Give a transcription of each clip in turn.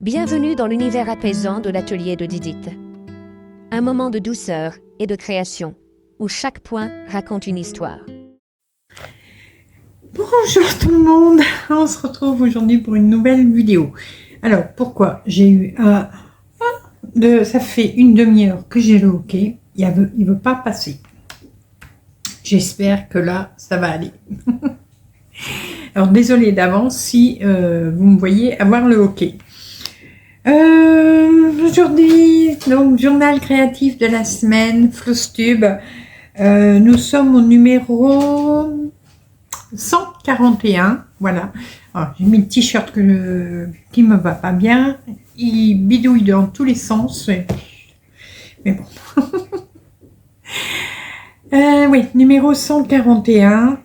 Bienvenue dans l'univers apaisant de l'atelier de Didit. Un moment de douceur et de création, où chaque point raconte une histoire. Bonjour tout le monde, on se retrouve aujourd'hui pour une nouvelle vidéo. Alors pourquoi j'ai eu ça fait une demi-heure que j'ai le hockey, il veut pas passer. J'espère que là ça va aller. Alors désolé d'avance si vous me voyez avoir le hockey. Aujourd'hui, donc journal créatif de la semaine, Flosstube. Nous sommes au numéro 141, voilà. J'ai mis le t-shirt qui me va pas bien. Il bidouille dans tous les sens. Mais bon. Oui, numéro 141.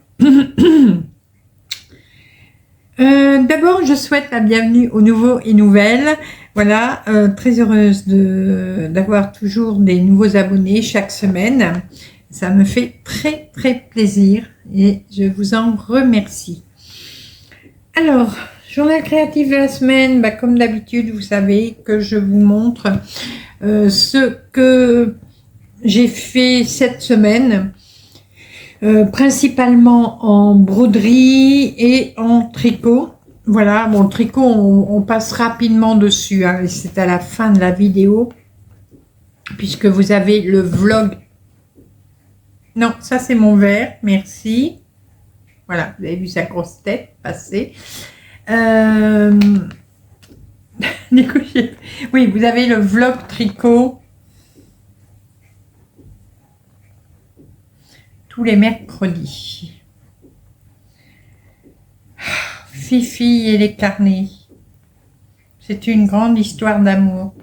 D'abord, je souhaite la bienvenue aux nouveaux et nouvelles. Voilà, très heureuse d'avoir toujours des nouveaux abonnés chaque semaine. Ça me fait très très plaisir et je vous en remercie. Alors, journal créatif de la semaine, comme d'habitude, vous savez que je vous montre ce que j'ai fait cette semaine, principalement en broderie et en tricot. Voilà, bon, le tricot, on passe rapidement dessus, hein, c'est à la fin de la vidéo, puisque vous avez le vlog. Non, ça c'est mon verre, merci. Voilà, vous avez vu sa grosse tête passer. Oui, vous avez le vlog tricot tous les mercredis. Fifi et les carnets. C'est une grande histoire d'amour.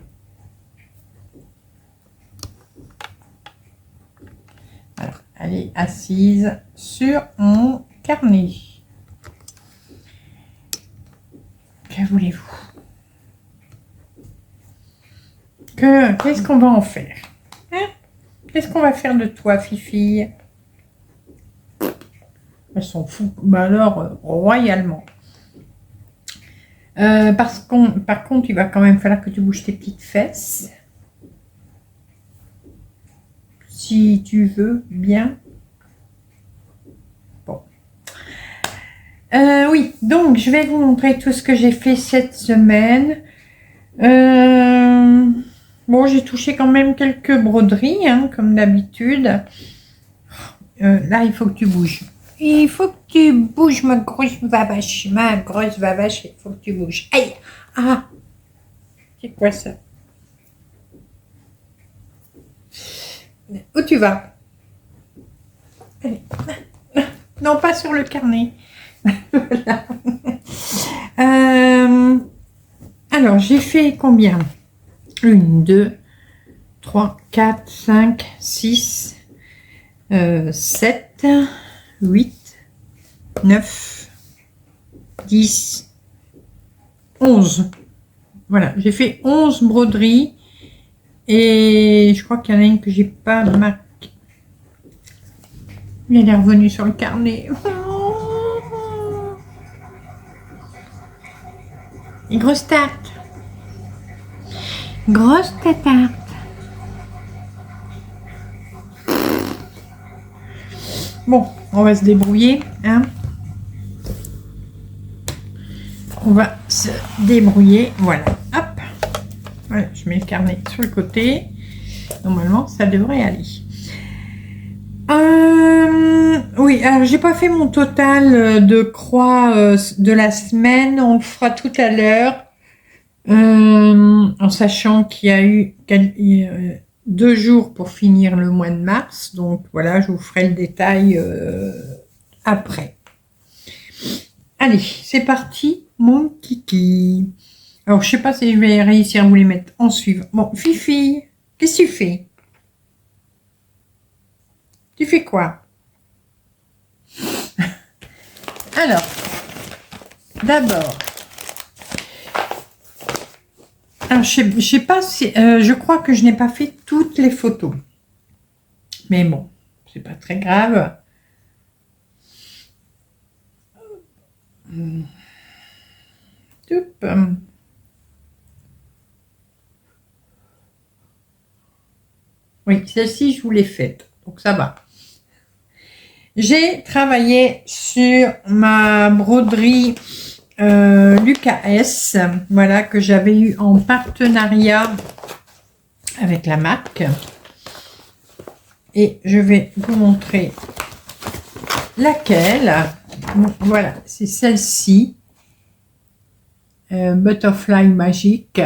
Alors, elle est assise sur mon carnet. Que voulez-vous? Qu'est-ce qu'on va en faire, hein? Qu'est-ce qu'on va faire de toi, Fifi? Elles s'en foutent, alors, royalement. Par contre, il va quand même falloir que tu bouges tes petites fesses. Si tu veux bien. Bon. Oui, donc je vais vous montrer tout ce que j'ai fait cette semaine. Bon, j'ai touché quand même quelques broderies, hein, comme d'habitude. Là, il faut que tu bouges. Il faut que tu bouges, ma grosse vavache. Ma grosse vavache, il faut que tu bouges. Aïe! Ah! C'est quoi ça? Où tu vas? Allez. Non, pas sur le carnet. Voilà. Alors, j'ai fait combien? 1, 2, 3, 4, 5, 6, 7, 8, 9, 10, 11. Voilà, j'ai fait 11 broderies. Et je crois qu'il y en a une que j'ai pas marquée. Il est revenu sur le carnet. Et grosse tarte. Grosse tarte. Bon, on va se débrouiller, hein. On va se débrouiller. Voilà. Hop. Voilà, je mets le carnet sur le côté. Normalement, ça devrait aller. Oui, alors j'ai pas fait mon total de croix de la semaine. On le fera tout à l'heure. En sachant qu'il y a eu 2 jours pour finir le mois de mars. Donc voilà, je vous ferai le détail après. Allez, c'est parti, mon kiki. Alors, je sais pas si je vais réussir à vous les mettre en suivant. Bon, Fifi, qu'est-ce que tu fais? Tu fais quoi? Alors, d'abord, alors, je sais pas si, je crois que je n'ai pas fait toutes les photos. Mais bon, c'est pas très grave. Oui, celle-ci, je vous l'ai faite. Donc, ça va. J'ai travaillé sur ma broderie Lucas S. Voilà, que j'avais eu en partenariat avec la marque. Et je vais vous montrer laquelle. Voilà, c'est celle-ci. Butterfly magique.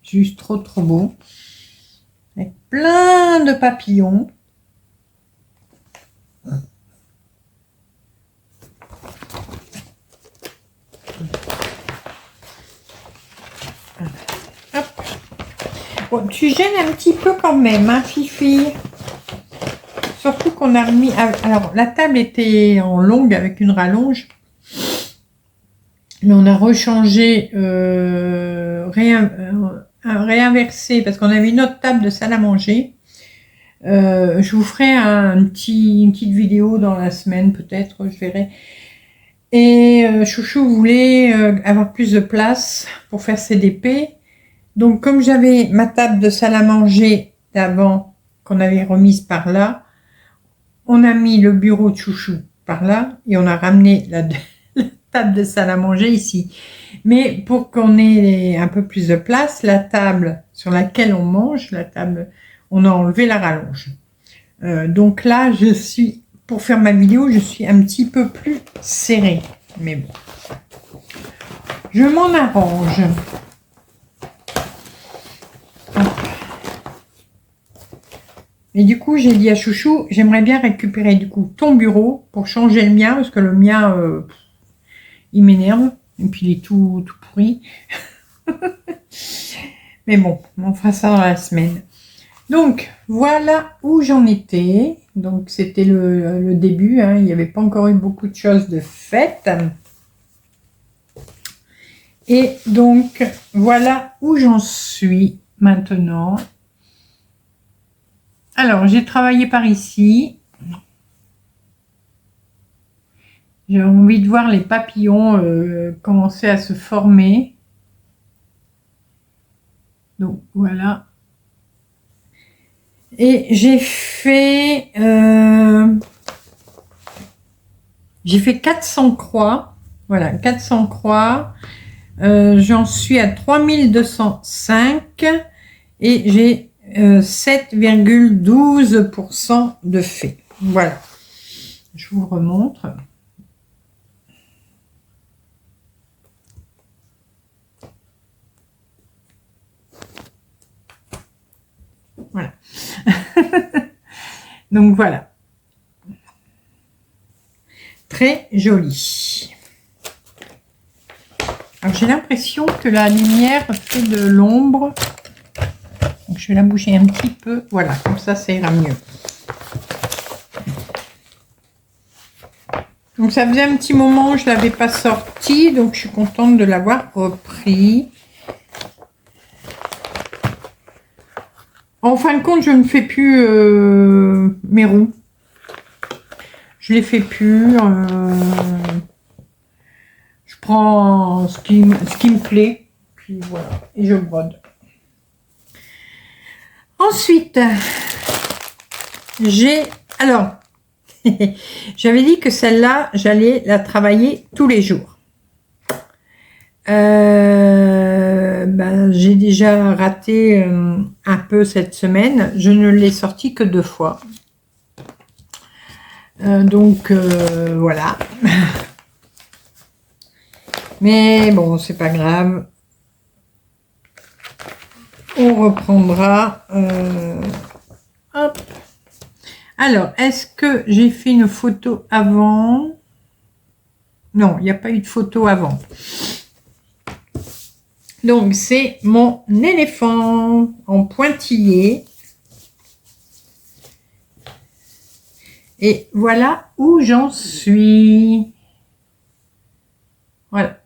Juste trop trop beau. Avec plein de papillons. Hop. Bon, tu gênes un petit peu quand même, hein, Fifi. Surtout qu'on a remis... Alors, la table était en longue avec une rallonge. Mais on a rechangé, réinversé, parce qu'on avait une autre table de salle à manger. Je vous ferai une petite vidéo dans la semaine, peut-être, je verrai. Et Chouchou voulait avoir plus de place pour faire ses DP. Donc, comme j'avais ma table de salle à manger d'avant, qu'on avait remise par là, on a mis le bureau de Chouchou par là, et on a ramené la table de salle à manger ici. Mais pour qu'on ait un peu plus de place, la table sur laquelle on mange, la table, on a enlevé la rallonge. Donc là, pour faire ma vidéo, je suis un petit peu plus serrée. Mais bon, je m'en arrange. Et du coup, j'ai dit à Chouchou, j'aimerais bien récupérer du coup ton bureau pour changer le mien, parce que le mien, il m'énerve. Et puis, il est tout pourri. Mais bon, on fera ça dans la semaine. Donc, voilà où j'en étais. Donc, c'était le début. Hein. Il n'y avait pas encore eu beaucoup de choses de faites. Et donc, voilà où j'en suis maintenant. Alors, j'ai travaillé par ici. J'ai envie de voir les papillons commencer à se former. Donc, voilà. Et j'ai fait 400 croix. Voilà, 400 croix. J'en suis à 3205 et j'ai 7,12% de fait. Voilà. Je vous remontre. Voilà. Donc voilà. Très joli. Alors j'ai l'impression que la lumière fait de l'ombre. Donc je vais la bouger un petit peu. Voilà, comme ça ira mieux. Donc ça faisait un petit moment que je ne l'avais pas sorti. Donc je suis contente de l'avoir repris. En fin de compte, je ne fais plus mes roues. Je les fais plus. Je prends ce qui me plaît. Puis voilà. Et je brode. Ensuite, alors, j'avais dit que celle-là, j'allais la travailler tous les jours. J'ai déjà raté un peu cette semaine. Je ne l'ai sortie que 2 fois. Donc, voilà. Mais bon, c'est pas grave. On reprendra. Hop. Alors, est-ce que j'ai fait une photo avant? Non, il n'y a pas eu de photo avant. Donc, c'est mon éléphant en pointillé. Et voilà où j'en suis. Voilà.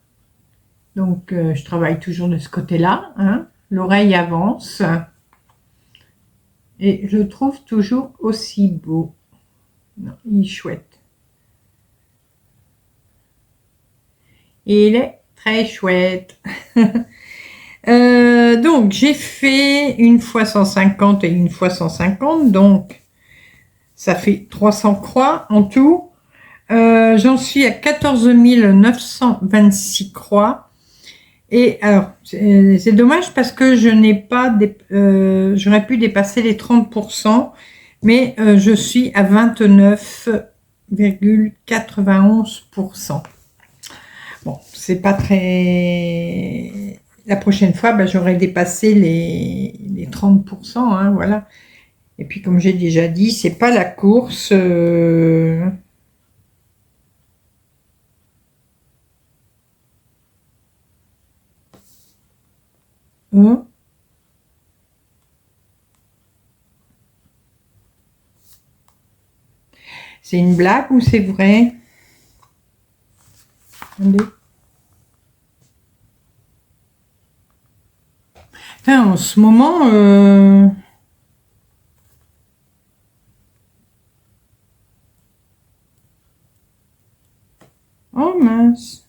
Donc, je travaille toujours de ce côté-là. Hein. L'oreille avance. Et je le trouve toujours aussi beau. Non, il est chouette. Et il est très chouette. Donc, Donc, j'ai fait une fois 150 et une fois 150. Donc, ça fait 300 croix en tout. J'en suis à 14 926 croix. Et alors, c'est dommage parce que je n'ai pas, j'aurais pu dépasser les 30%, mais je suis à 29,91%. Bon, c'est pas très... La prochaine fois, ben, j'aurai dépassé les 30%, hein, voilà. Et puis, comme j'ai déjà dit, c'est pas la course... C'est une blague ou c'est vrai? Attendez. Enfin, en ce moment... Oh mince.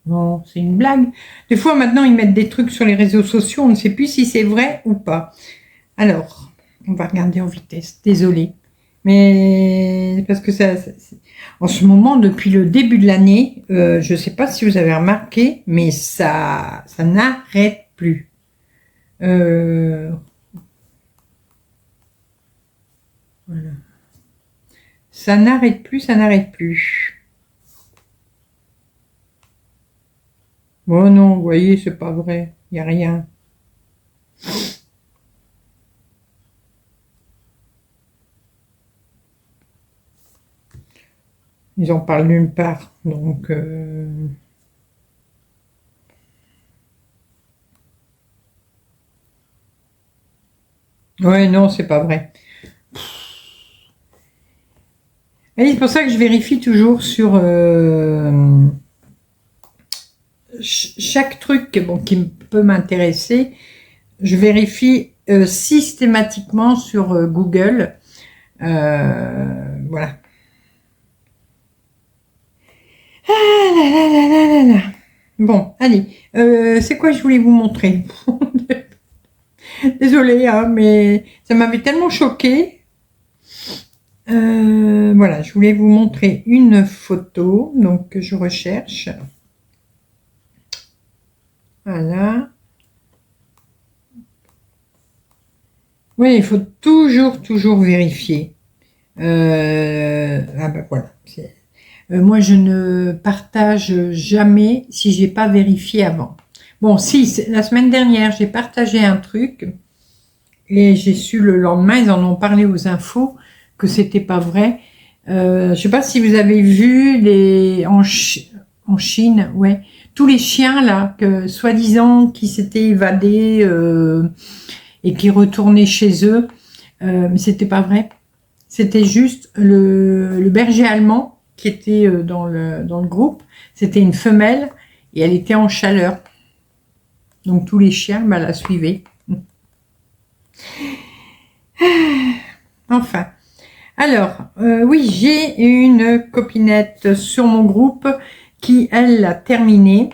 Non, c'est une blague. Des fois, maintenant, ils mettent des trucs sur les réseaux sociaux. On ne sait plus si c'est vrai ou pas. Alors, on va regarder en vitesse. Désolée. Mais parce que en ce moment, depuis le début de l'année, je ne sais pas si vous avez remarqué, mais ça n'arrête plus. Voilà. Ça n'arrête plus, ça n'arrête plus. Oh non, vous voyez, c'est pas vrai. Il n'y a rien. Ils en parlent nulle part. Donc... Ouais, non, c'est pas vrai. Et c'est pour ça que je vérifie toujours sur chaque truc qui peut m'intéresser. Je vérifie systématiquement sur Google. Voilà. Ah là là là là là là. Bon, allez. C'est quoi je voulais vous montrer? Désolée, hein, mais ça m'avait tellement choquée. Voilà, je voulais vous montrer une photo, donc que je recherche. Voilà. Oui, il faut toujours vérifier. Ah ben voilà. Moi, je ne partage jamais si j'ai pas vérifié avant. Bon, si, la semaine dernière, j'ai partagé un truc et j'ai su le lendemain, ils en ont parlé aux infos, que c'était pas vrai. Je sais pas si vous avez vu en Chine, ouais, tous les chiens là, que soi-disant qui s'étaient évadés et qui retournaient chez eux, mais c'était pas vrai. C'était juste le berger allemand qui était dans le groupe. C'était une femelle et elle était en chaleur. Donc tous les chiens la suivaient. Enfin. Alors, oui, j'ai une copinette sur mon groupe qui, elle, l'a terminé.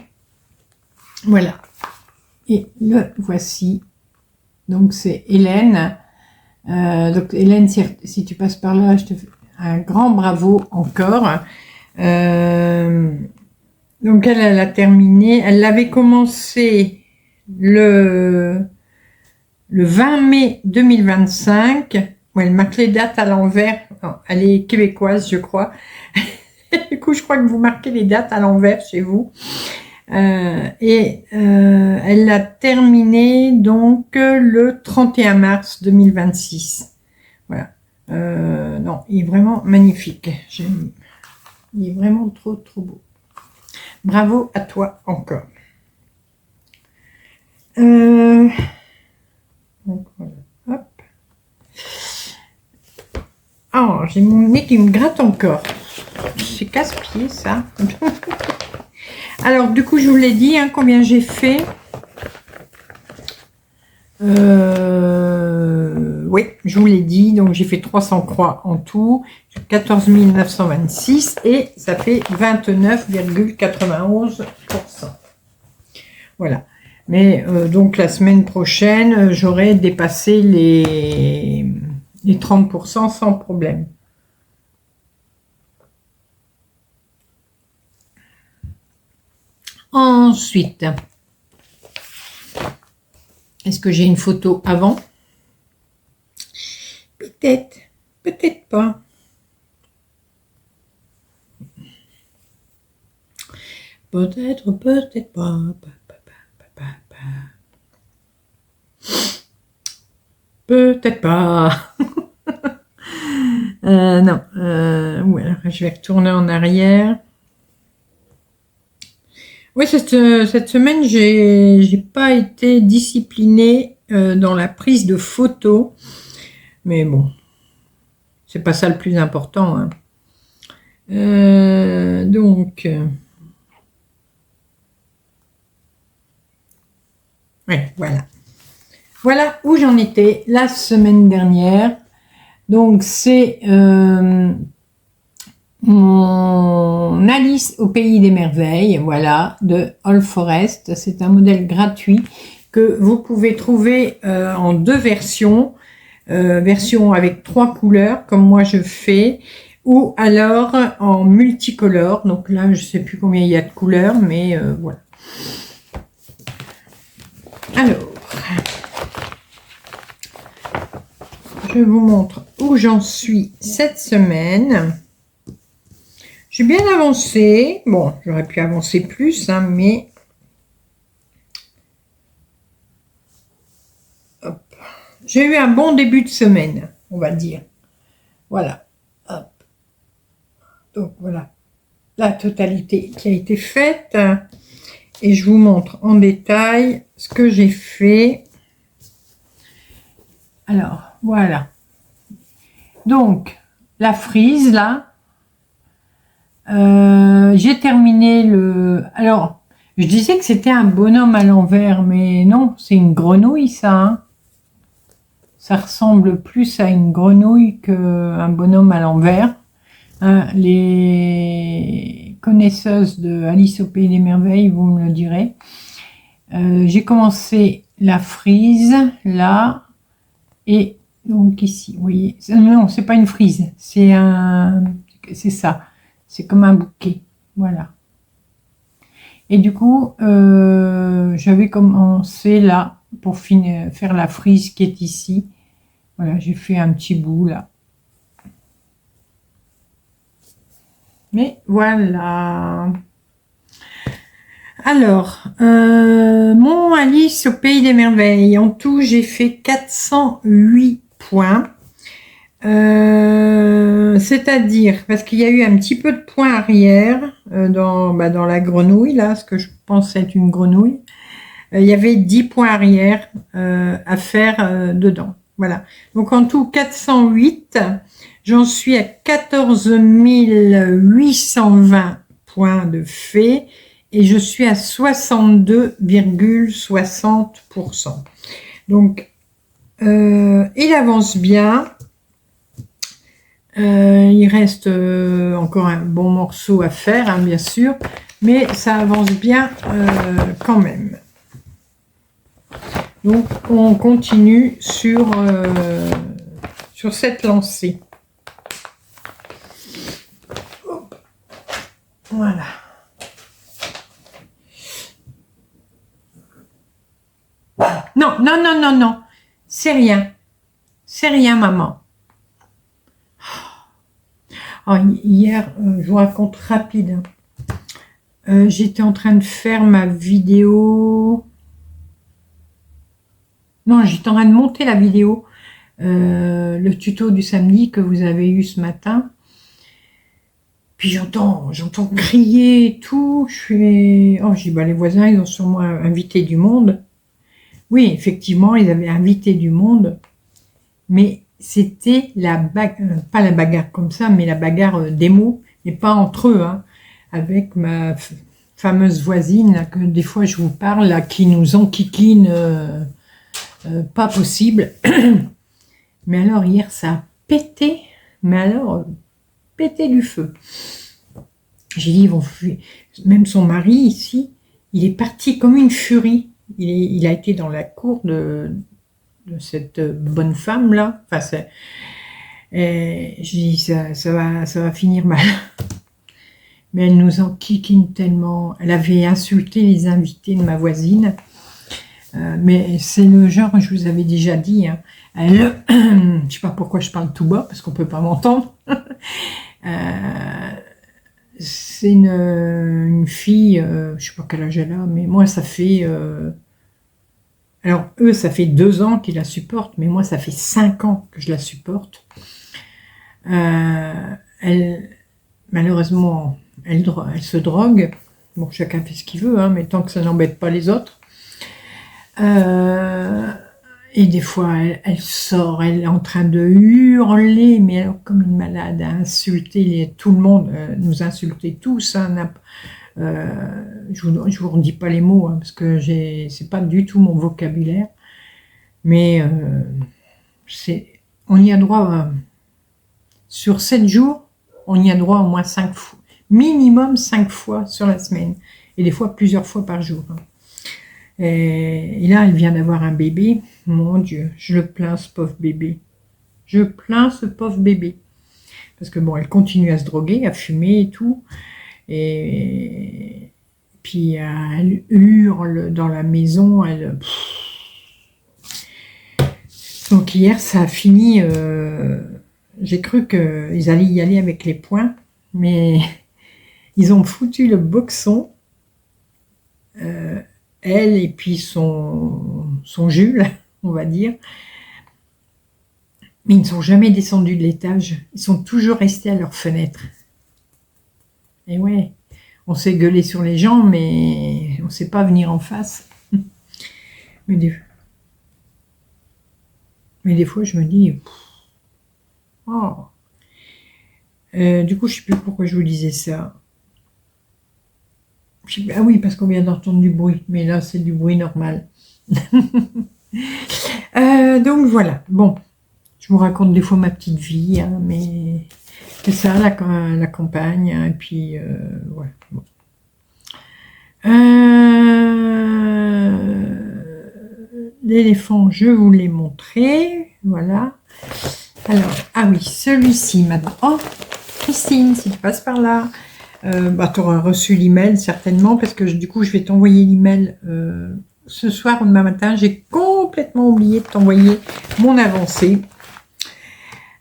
Voilà. Et le voici. Donc, c'est Hélène. Donc, Hélène, si tu passes par là, je te fais un grand bravo encore. Donc, elle a terminé. Elle l'avait commencé le 20 mai 2025. Ouais, elle marque les dates à l'envers. Elle est québécoise, je crois. Du coup, je crois que vous marquez les dates à l'envers chez vous. Elle l'a terminé donc le 31 mars 2026. Voilà. Non, il est vraiment magnifique. Il est vraiment trop beau. Bravo à toi encore. Donc voilà. Hop. Oh, j'ai mon nez qui me gratte encore. C'est casse-pied, ça. Alors, du coup, je vous l'ai dit, hein, combien j'ai fait. Oui, je vous l'ai dit. Donc, j'ai fait 300 croix en tout. 14 926 et ça fait 29,91%. Voilà. Mais donc la semaine prochaine, j'aurai dépassé les 30% sans problème. Ensuite, est-ce que j'ai une photo avant? Peut-être, peut-être pas. Peut-être, peut-être pas. Peut-être pas. Non. Alors, je vais retourner en arrière. Oui, cette semaine, j'ai pas été disciplinée dans la prise de photos. Mais bon, c'est pas ça le plus important. Hein. Donc... ouais, voilà. Voilà où j'en étais la semaine dernière. Donc, c'est mon Alice au pays des merveilles, voilà, de All Forest. C'est un modèle gratuit que vous pouvez trouver en deux versions. Version avec 3 couleurs, comme moi je fais, ou alors en multicolore. Donc là, je sais plus combien il y a de couleurs, mais voilà. Alors... je vous montre où j'en suis cette semaine. J'ai bien avancé. Bon, j'aurais pu avancer plus, hein, mais... j'ai eu un bon début de semaine, on va dire. Voilà. Hop. Donc voilà, la totalité qui a été faite. Et je vous montre en détail ce que j'ai fait. Alors, voilà. Donc, la frise, là. J'ai terminé le... alors, je disais que c'était un bonhomme à l'envers, mais non, c'est une grenouille, ça. Hein. Ça ressemble plus à une grenouille qu'un bonhomme à l'envers. Hein, les connaisseuses de Alice au pays des merveilles, vous me le direz. J'ai commencé la frise, là, et donc ici, vous voyez. Non, c'est pas une frise, c'est ça. C'est comme un bouquet, voilà. Et du coup, j'avais commencé là, pour finir, faire la frise qui est ici. Voilà, j'ai fait un petit bout là. Mais voilà. Alors, mon Alice au pays des merveilles. En tout, j'ai fait 408 points. C'est-à-dire, parce qu'il y a eu un petit peu de points arrière dans la grenouille, là, ce que je pense être une grenouille. Il y avait 10 points arrière à faire dedans. Voilà. Donc en tout, 408. J'en suis à 14 820 points de fait et je suis à 62,60%. Donc, il avance bien. Il reste encore un bon morceau à faire, hein, bien sûr, mais ça avance bien quand même. Donc, on continue sur cette lancée. Hop. Voilà. Non, non, non, non, non. C'est rien. C'est rien, maman. Oh, hier, je vous raconte rapide. J'étais en train de faire ma vidéo. Non, j'étais en train de monter la vidéo. Le tuto du samedi que vous avez eu ce matin. Puis j'entends crier et tout. Je fais... oh, j'ai dit, bah, les voisins, ils ont sûrement invité du monde. Oui, effectivement, ils avaient invité du monde. Mais c'était la bagarre, pas la bagarre comme ça, mais la bagarre des mots, et pas entre eux, hein, avec ma fameuse voisine, là, que des fois je vous parle, là, qui nous enquiquine, pas possible. Mais alors, hier, ça a pété, mais alors, pété du feu. J'ai dit, ils vont fuir. Même son mari, ici, il est parti comme une furie. Il a été dans la cour de cette bonne femme là. Enfin, et je dis ça va finir mal. Mais elle nous enquiquine tellement. Elle avait insulté les invités de ma voisine. Mais c'est le genre, je vous avais déjà dit, hein, elle, je sais pas pourquoi je parle tout bas, parce qu'on peut pas m'entendre. C'est une fille, je sais pas quel âge elle a, mais moi ça fait... alors eux, ça fait 2 ans qu'ils la supportent, mais moi ça fait 5 ans que je la supporte. Elle, malheureusement, elle se drogue. Bon, chacun fait ce qu'il veut, hein, mais tant que ça n'embête pas les autres. Et des fois, elle sort, elle est en train de hurler, mais alors comme une malade, à insulter tout le monde, nous insulter tous. Hein, je vous redis pas les mots, hein, parce que c'est pas du tout mon vocabulaire. Mais on y a droit, sur 7 jours, on y a droit au moins 5 fois, minimum 5 fois sur la semaine, et des fois plusieurs fois par jour. Hein. Et là, elle vient d'avoir un bébé. Mon Dieu, je le plains, ce pauvre bébé. Je plains ce pauvre bébé. Parce que bon, elle continue à se droguer, à fumer et tout. Et puis, elle hurle dans la maison. Donc hier, ça a fini... j'ai cru qu'ils allaient y aller avec les poings. Mais ils ont foutu le boxon. Elle et puis son Jules, on va dire. Mais ils ne sont jamais descendus de l'étage. Ils sont toujours restés à leur fenêtre. Et ouais, on s'est gueulé sur les gens, mais on ne sait pas venir en face. Mais des fois, je me dis... Oh. Du coup, je ne sais plus pourquoi je vous disais ça. Ah oui, parce qu'on vient d'entendre du bruit, mais là c'est du bruit normal. Donc voilà, bon, je vous raconte des fois ma petite vie, hein, mais c'est ça la campagne, hein, et puis voilà. Bon. L'éléphant, je vous l'ai montré, voilà. Alors, ah oui, celui-ci maintenant. Oh, Christine, si tu passes par là. Tu auras reçu l'email certainement, parce que du coup je vais t'envoyer l'email ce soir ou demain matin. J'ai complètement oublié de t'envoyer mon avancée.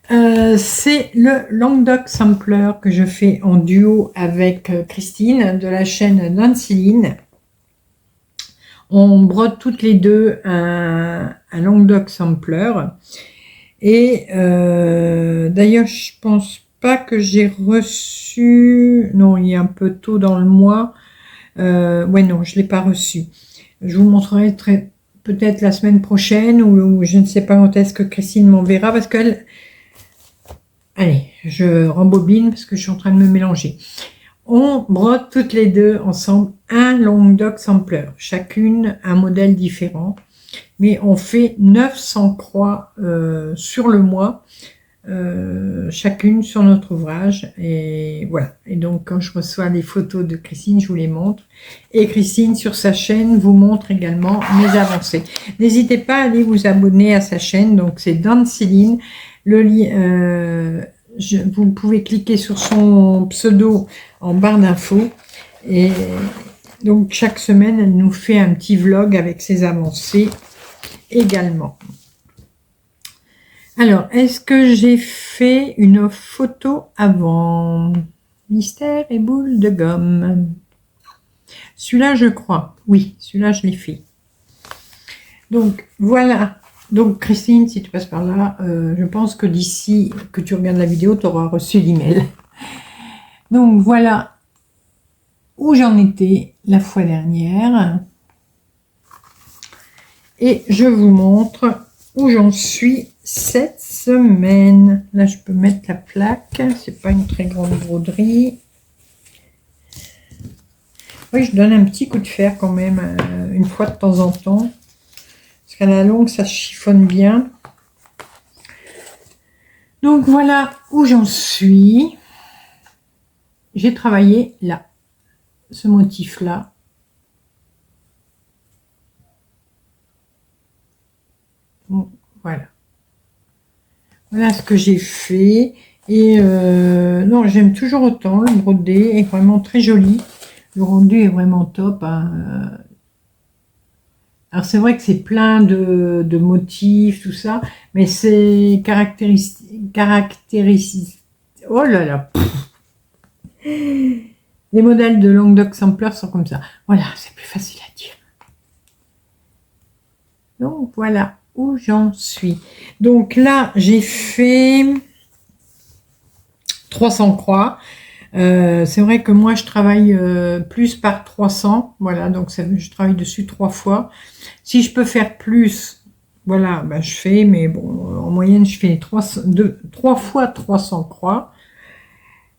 C'est le Languedoc Sampler que je fais en duo avec Christine de la chaîne Nancyline. On brode toutes les deux un Languedoc Sampler. Et d'ailleurs, je pense pas que j'ai reçu... Non, il est un peu tôt dans le mois. Ouais, non, je l'ai pas reçu. Je vous montrerai peut-être la semaine prochaine, ou je ne sais pas quand est-ce que Christine m'enverra, parce qu'elle... Allez, je rembobine parce que je suis en train de me mélanger. On brode toutes les deux ensemble un Languedoc Sampler, chacune un modèle différent. Mais on fait 900 croix sur le mois, chacune sur notre ouvrage. Et voilà. Et donc, quand je reçois les photos de Christine, je vous les montre. Et Christine, sur sa chaîne, vous montre également mes avancées. N'hésitez pas à aller vous abonner à sa chaîne. Donc, c'est Nancyline. Le lien, vous pouvez cliquer sur son pseudo en barre d'infos. Et donc, chaque semaine, elle nous fait un petit vlog avec ses avancées également. Alors, est-ce que j'ai fait une photo avant? Mystère et boule de gomme. Celui-là, je crois. Oui, celui-là, je l'ai fait. Donc, voilà. Donc, Christine, si tu passes par là, je pense que d'ici que tu regardes la vidéo, tu auras reçu l'email. Donc, voilà où j'en étais la fois dernière. Et je vous montre où j'en suis cette semaine. Là, je peux mettre la plaque. C'est pas une très grande broderie. Oui, je donne un petit coup de fer quand même, une fois de temps en temps. Parce qu'à la longue, ça chiffonne bien. Donc, voilà où j'en suis. J'ai travaillé là, ce motif-là. Bon, voilà. Voilà ce que j'ai fait. Et non, j'aime toujours autant. Le brodé est vraiment très joli. Le rendu est vraiment top, hein. Alors c'est vrai que c'est plein de motifs, tout ça, mais c'est caractéristique. Oh là là. Les modèles de Languedoc Sampler sont comme ça. Voilà, c'est plus facile à dire. Donc voilà où j'en suis. Donc là, j'ai fait 300 croix. C'est vrai que moi, je travaille plus par 300. Voilà, donc je travaille dessus 3 fois. Si je peux faire plus, voilà, ben je fais. Mais bon, en moyenne, je fais 3 fois 300 croix.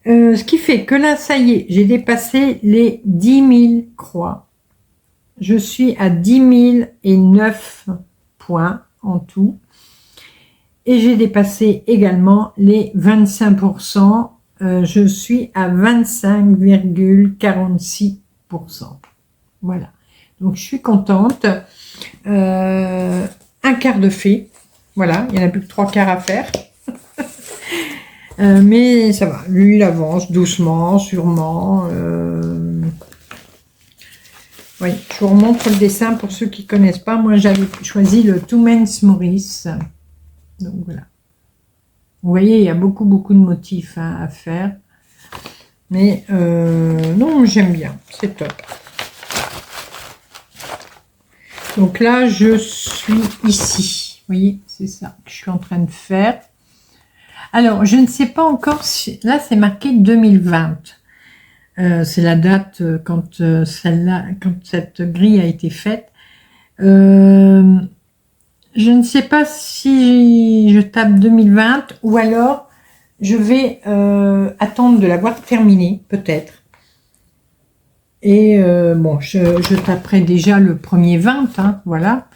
Ce qui fait que là, ça y est, j'ai dépassé les 10 000 croix. Je suis à 10 009 points en tout. Et j'ai dépassé également les 25%. Je suis à 25,46%. Voilà. Donc, je suis contente. Un quart de fait. Voilà. Il n'y en a plus que 3 quarts à faire. Mais ça va. Lui, il avance doucement, sûrement. Oui, je vous remontre le dessin pour ceux qui ne connaissent pas. Moi, j'avais choisi le Two Men's Maurice. Donc, voilà. Vous voyez, il y a beaucoup de motifs hein, à faire. Mais non, j'aime bien. C'est top. Donc là, je suis ici. Vous voyez, c'est ça que je suis en train de faire. Alors, je ne sais pas encore si... Là, c'est marqué 2020. C'est la date quand quand cette grille a été faite. Je ne sais pas si je tape 2020 ou alors je vais attendre de l'avoir terminée, peut-être. Et bon, je taperai déjà le premier 20, hein, voilà.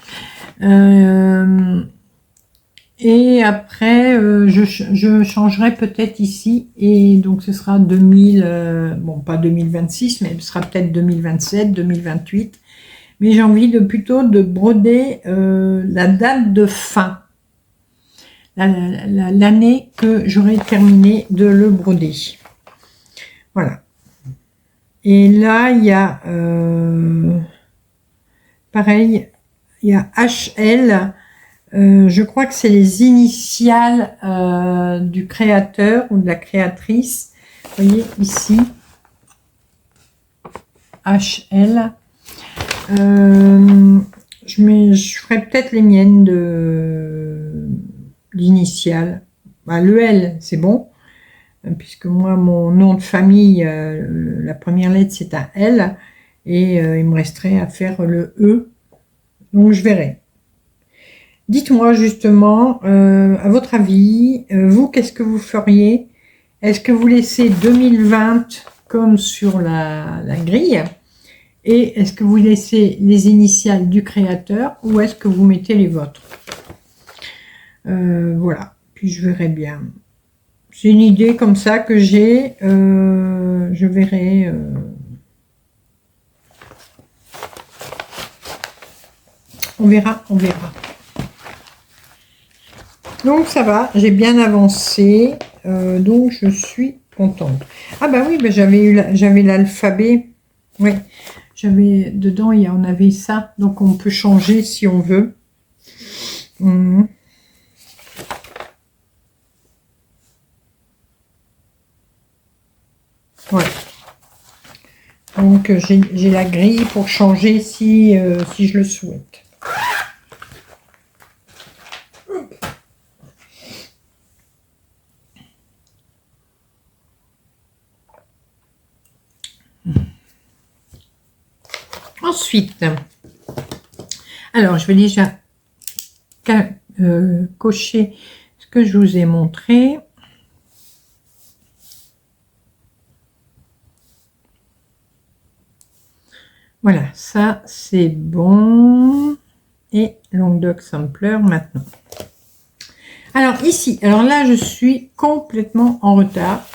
Et après, je changerai peut-être ici, et donc ce sera 2000, bon pas 2026, mais ce sera peut-être 2027, 2028. Mais j'ai envie plutôt de broder la date de fin, l'année que j'aurai terminé de le broder. Voilà. Et là, il y a, pareil, il y a HL. Je crois que c'est les initiales du créateur ou de la créatrice. Vous voyez ici, HL. Je ferai peut-être les miennes de l'initiale. Bah, le L, c'est bon, puisque moi, mon nom de famille, la première lettre, c'est un L, et il me resterait à faire le E. Donc, je verrai. Dites-moi justement, à votre avis, vous, qu'est-ce que vous feriez? Est-ce que vous laissez 2020 comme sur la grille? Et est-ce que vous laissez les initiales du créateur ou est-ce que vous mettez les vôtres? Voilà, puis je verrai bien. C'est une idée comme ça que j'ai. Je verrai. On verra, on verra. Donc ça va, j'ai bien avancé, donc je suis contente. Ah bah oui, bah j'avais l'alphabet, oui, j'avais dedans, on avait ça, donc on peut changer si on veut. Ouais. Donc j'ai la grille pour changer si je le souhaite. Ensuite, alors je vais déjà cocher ce que je vous ai montré. Voilà, ça c'est bon. Et Languedoc Sampler maintenant. Alors ici, alors là je suis complètement en retard.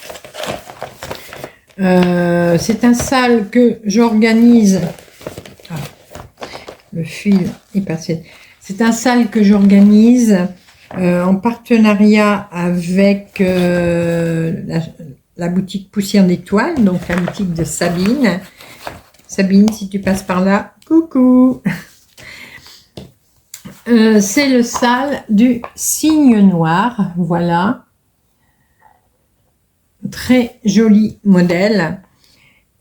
C'est un salle que j'organise. Ah, le fil est passé. C'est un sale que j'organise en partenariat avec la boutique Poussière d'étoiles, donc la boutique de Sabine. Sabine, si tu passes par là, coucou. C'est le sale du cygne noir, voilà. Très joli modèle.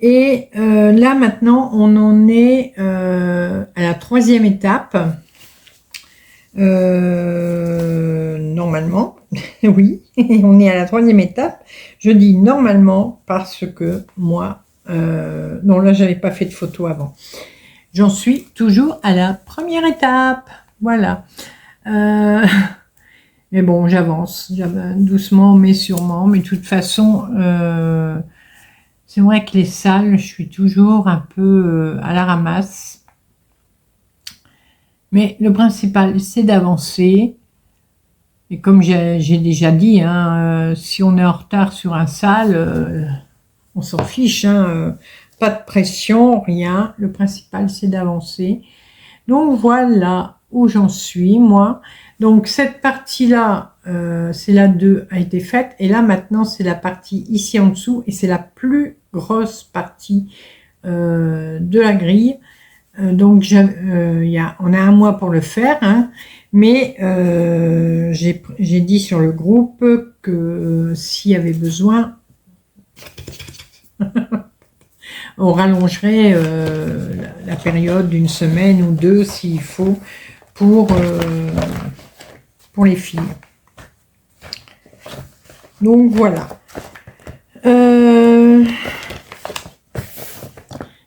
Et là maintenant, on en est à la 3e étape. Normalement, oui, on est à la 3e étape. Je dis normalement parce que moi, non là j'avais pas fait de photo avant. J'en suis toujours à la 1re étape, voilà. Mais bon, j'avance doucement mais sûrement. Mais de toute façon, c'est vrai que les salles, je suis toujours un peu à la ramasse. Mais le principal, c'est d'avancer. Et comme j'ai déjà dit, hein, si on est en retard sur un sale, on s'en fiche. Hein, pas de pression, rien. Le principal, c'est d'avancer. Donc voilà où j'en suis, moi. Donc cette partie-là, c'est la 2, a été faite. Et là, maintenant, c'est la partie ici en dessous. Et c'est la plus grosse partie de la grille. Donc on a un mois pour le faire, hein, mais j'ai dit sur le groupe que s'il y avait besoin, on rallongerait la période d'une semaine ou 2 s'il faut pour les filles. Donc voilà.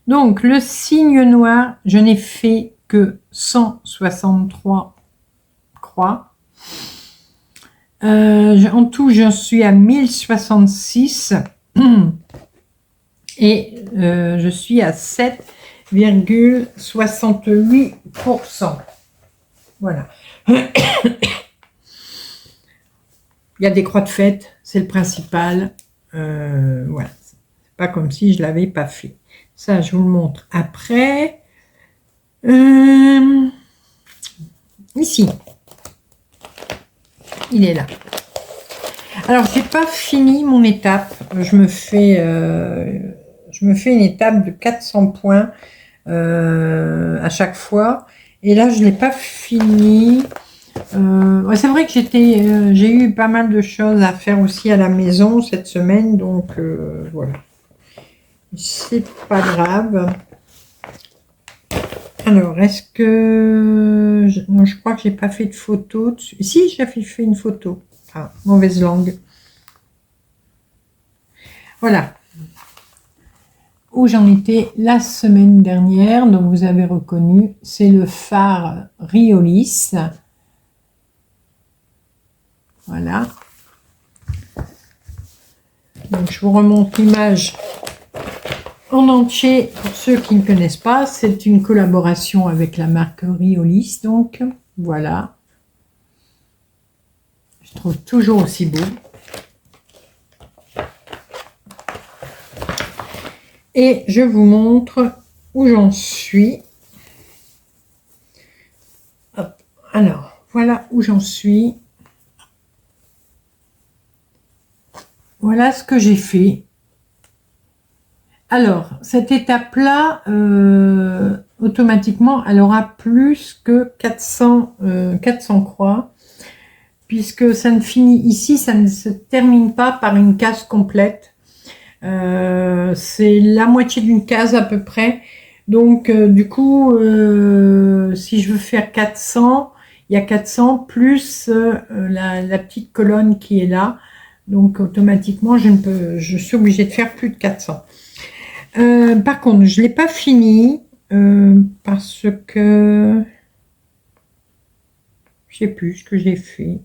Donc, le cygne noir, je n'ai fait que 163 croix. En tout, je suis à 1066 et je suis à 7,68%. Voilà. Il y a des croix de fête, c'est le principal. Voilà. C'est pas comme si je l'avais pas fait. Ça, je vous le montre après. Ici. Il est là. Alors, j'ai pas fini mon étape. Je me fais une étape de 400 points à chaque fois. Et là, je l'ai pas fini. C'est vrai que j'ai eu pas mal de choses à faire aussi à la maison cette semaine. Donc, voilà. C'est pas grave. Alors, est-ce que... Non, je crois que j'ai pas fait de photo dessus. Si, j'ai fait une photo. Ah, mauvaise langue. Voilà. Où j'en étais la semaine dernière. Donc, vous avez reconnu, c'est le phare Riolis. Voilà. Donc, je vous remonte l'image en entier, pour ceux qui ne connaissent pas, c'est une collaboration avec la marque Riolis, donc voilà. Je trouve toujours aussi beau. Et je vous montre où j'en suis. Hop. Alors, voilà où j'en suis. Voilà ce que j'ai fait. Alors, cette étape-là, automatiquement, elle aura plus que 400 croix, puisque ça ne finit ici, ça ne se termine pas par une case complète. C'est la moitié d'une case à peu près. Donc, du coup, si je veux faire 400, il y a 400 plus la petite colonne qui est là. Donc, automatiquement, je suis obligée de faire plus de 400. Par contre, je l'ai pas fini parce que je sais plus ce que j'ai fait.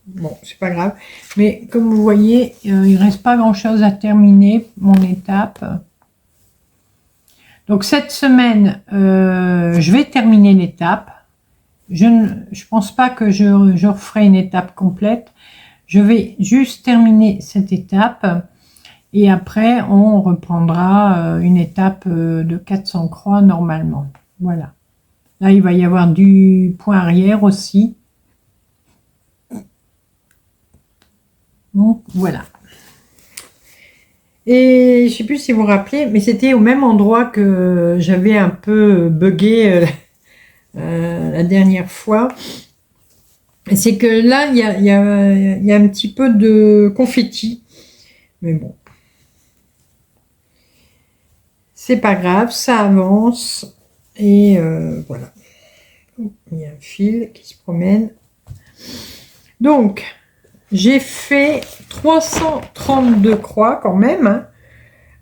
Bon, c'est pas grave. Mais comme vous voyez, il reste pas grand chose à terminer mon étape. Donc cette semaine, je vais terminer l'étape. Je pense pas que je referai une étape complète. Je vais juste terminer cette étape. Et après, on reprendra une étape de 400 croix normalement. Voilà. Là, il va y avoir du point arrière aussi. Donc, voilà. Et je ne sais plus si vous vous rappelez, mais c'était au même endroit que j'avais un peu bugué la dernière fois. C'est que là, il y a un petit peu de confetti. Mais bon. C'est pas grave, ça avance. Et voilà. Il y a un fil qui se promène. Donc, j'ai fait 332 croix quand même. Hein.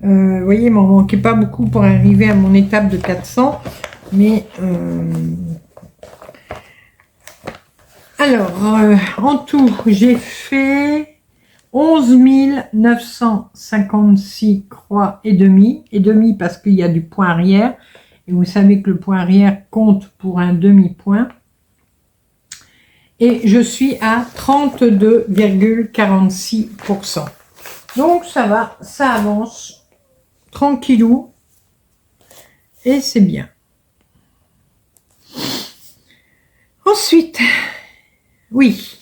Vous voyez, il m'en manquait pas beaucoup pour arriver à mon étape de 400. Mais alors, en tout, j'ai fait 11 956 croix et demi. Et demi parce qu'il y a du point arrière. Et vous savez que le point arrière compte pour un demi-point. Et je suis à 32,46%. Donc ça va, ça avance tranquillou. Et c'est bien. Ensuite, oui.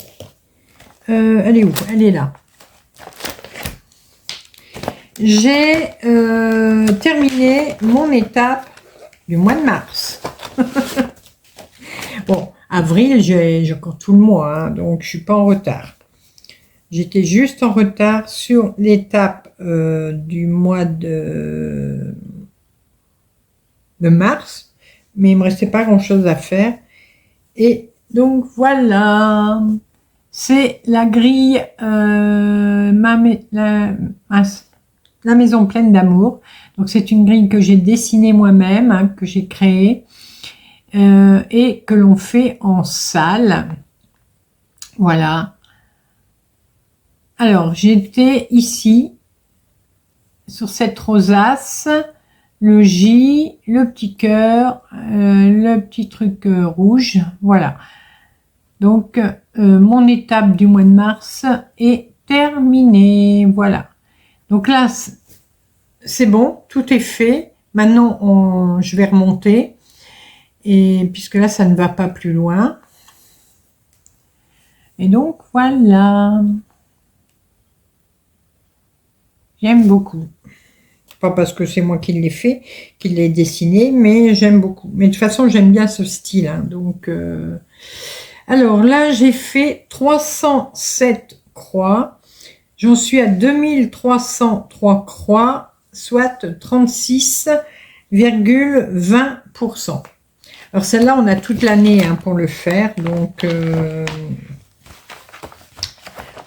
Elle est où? Elle est là. J'ai terminé mon étape du mois de mars. Bon, avril, j'ai encore tout le mois, hein, donc je suis pas en retard. J'étais juste en retard sur l'étape du mois de mars, mais il me restait pas grand chose à faire. Et donc voilà, c'est la grille, la maison pleine d'amour. Donc c'est une grille que j'ai dessinée moi-même, hein, que j'ai créée. Et que l'on fait en salle. Voilà. Alors, j'étais ici, sur cette rosace, le J, le petit cœur, le petit truc rouge. Voilà. Donc, mon étape du mois de mars est terminée. Voilà. Donc là, c'est bon, tout est fait. Maintenant, je vais remonter. Et puisque là, ça ne va pas plus loin. Et donc, voilà. J'aime beaucoup. Pas parce que c'est moi qui l'ai fait, qui l'ai dessiné, mais j'aime beaucoup. Mais de toute façon, j'aime bien ce style. Hein, donc, alors là, j'ai fait 307 croix. J'en suis à 2303 croix, soit 36,20%. Alors celle-là, on a toute l'année hein, pour le faire, donc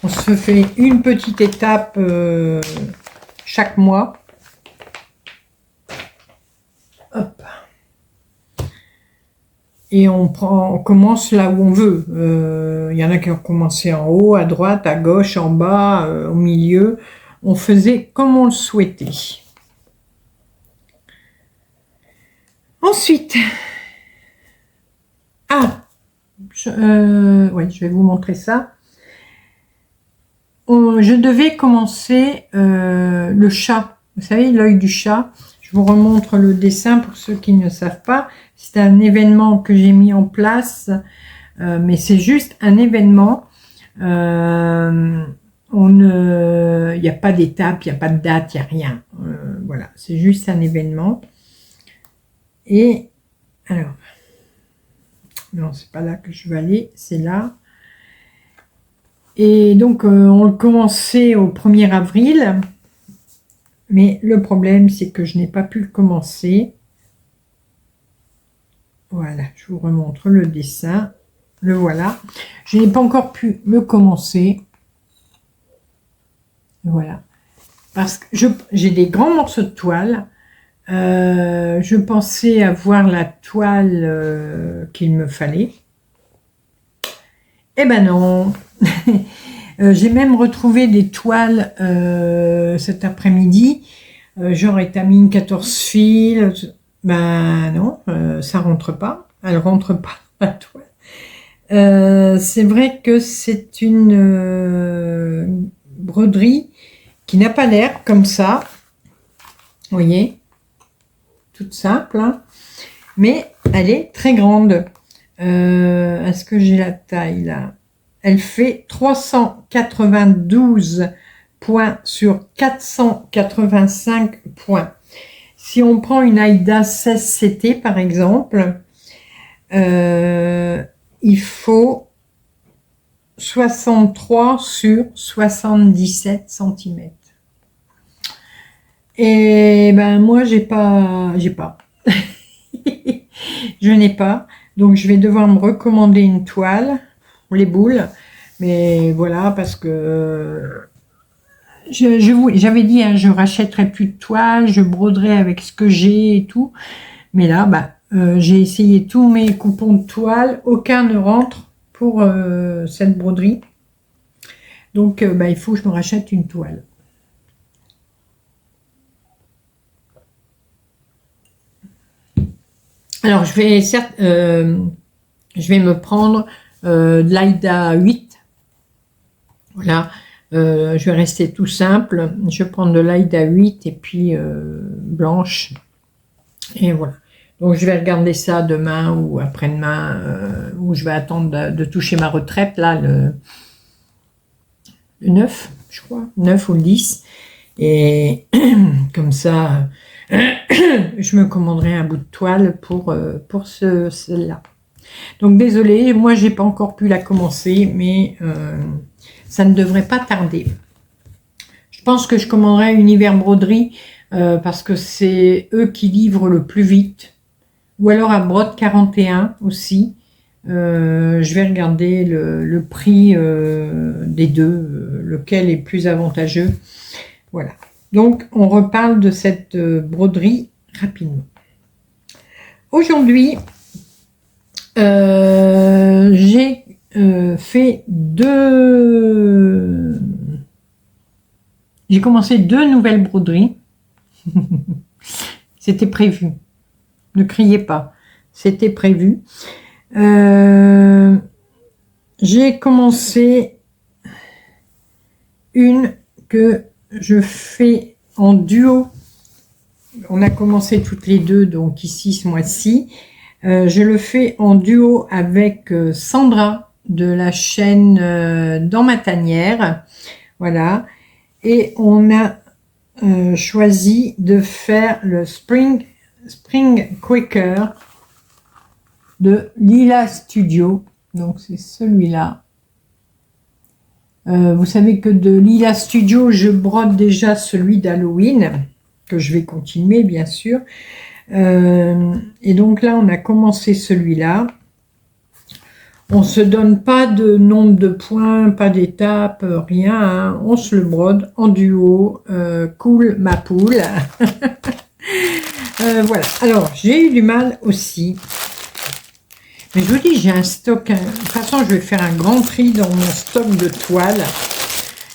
on se fait une petite étape chaque mois. Hop. Et on commence là où on veut. Il y en a qui ont commencé en haut, à droite, à gauche, en bas, au milieu. On faisait comme on le souhaitait. Ensuite... ouais, je vais vous montrer ça. Je devais commencer le chat. Vous savez, l'œil du chat. Je vous remontre le dessin pour ceux qui ne savent pas. C'est un événement que j'ai mis en place, mais c'est juste un événement. Il n'y a pas d'étape, il n'y a pas de date, il n'y a rien. Voilà, c'est juste un événement. Et alors... Non, c'est pas là que je veux aller, c'est là. Et donc, on le commençait au 1er avril. Mais le problème, c'est que je n'ai pas pu le commencer. Voilà, je vous remontre le dessin. Le voilà. Je n'ai pas encore pu le commencer. Voilà. Parce que j'ai des grands morceaux de toile. Je pensais avoir la toile qu'il me fallait. Eh ben non. J'ai même retrouvé des toiles cet après-midi. Genre étamine 14 fils. Ben non, ça rentre pas. Elle rentre pas la toile. C'est vrai que c'est une broderie qui n'a pas l'air comme ça. Vous voyez, toute simple, hein, mais elle est très grande. Est-ce que j'ai la taille là? Elle fait 392 points sur 485 points. Si on prend une Aïda 16CT par exemple, il faut 63 sur 77 cm. Et ben moi j'ai pas. Je n'ai pas. Donc je vais devoir me recommander une toile, les boules. Mais voilà, parce que j'avais dit, hein, je rachèterai plus de toile, je broderai avec ce que j'ai et tout. Mais là, bah, j'ai essayé tous mes coupons de toile, aucun ne rentre pour cette broderie. Donc bah, il faut que je me rachète une toile. Alors je vais me prendre de l'Aïda 8. Voilà. Je vais rester tout simple. Je vais prendre de l'Aïda 8 et puis blanche. Et voilà. Donc je vais regarder ça demain ou après-demain, où je vais attendre de toucher ma retraite, là, le 9, je crois, 9 ou le 10. Et comme ça, je me commanderai un bout de toile pour celle-là. Donc désolé, moi j'ai pas encore pu la commencer, mais ça ne devrait pas tarder. Je pense que je commanderai Univers Broderie parce que c'est eux qui livrent le plus vite. Ou alors à Brode 41 aussi. Je vais regarder le prix des deux, lequel est plus avantageux. Voilà. Donc on reparle de cette broderie rapidement. Aujourd'hui, j'ai fait j'ai commencé 2 nouvelles broderies. C'était prévu. Ne criez pas. C'était prévu. J'ai commencé une que je fais en duo. On a commencé toutes les deux, donc ici ce mois-ci. Je le fais en duo avec Sandra de la chaîne Dans ma tanière. Voilà. Et on a choisi de faire le Spring Quicker de Lila Studio. Donc c'est celui-là. Vous savez que de Lila Studio, je brode déjà celui d'Halloween, que je vais continuer bien sûr. Et donc là, on a commencé celui-là. On se donne pas de nombre de points, pas d'étapes, rien. Hein. On se le brode en duo. Cool ma poule. Voilà. Alors, j'ai eu du mal aussi. Mais je vous dis, j'ai un stock. De toute façon, je vais faire un grand tri dans mon stock de toiles.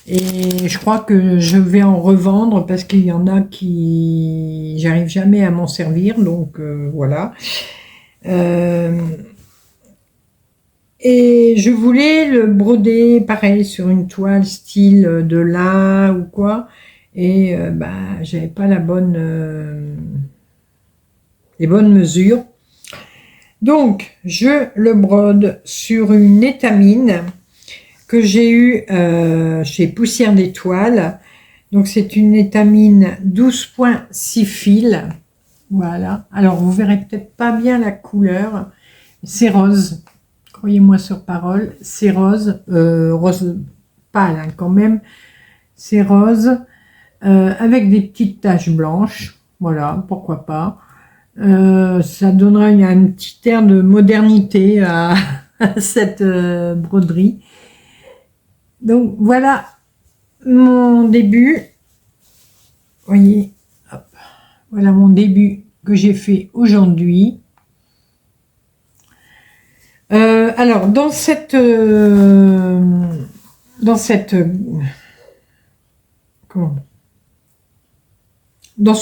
Et je crois que je vais en revendre parce qu'il y en a qui... J'arrive jamais à m'en servir. Donc, voilà. Et je voulais le broder, pareil, sur une toile style de lin ou quoi. Et bah, j'avais pas les bonnes mesures. Donc, je le brode sur une étamine que j'ai eue chez Poussière d'Étoiles. Donc, c'est une étamine 12.6 fils. Voilà. Alors, vous verrez peut-être pas bien la couleur. C'est rose. Croyez-moi sur parole. C'est rose. Rose pâle hein, quand même. C'est rose. Avec des petites taches blanches. Voilà, pourquoi pas. Ça donnera un petit air de modernité à cette broderie. Donc voilà mon début. Vous voyez, hop, voilà mon début que j'ai fait aujourd'hui. Alors dans ce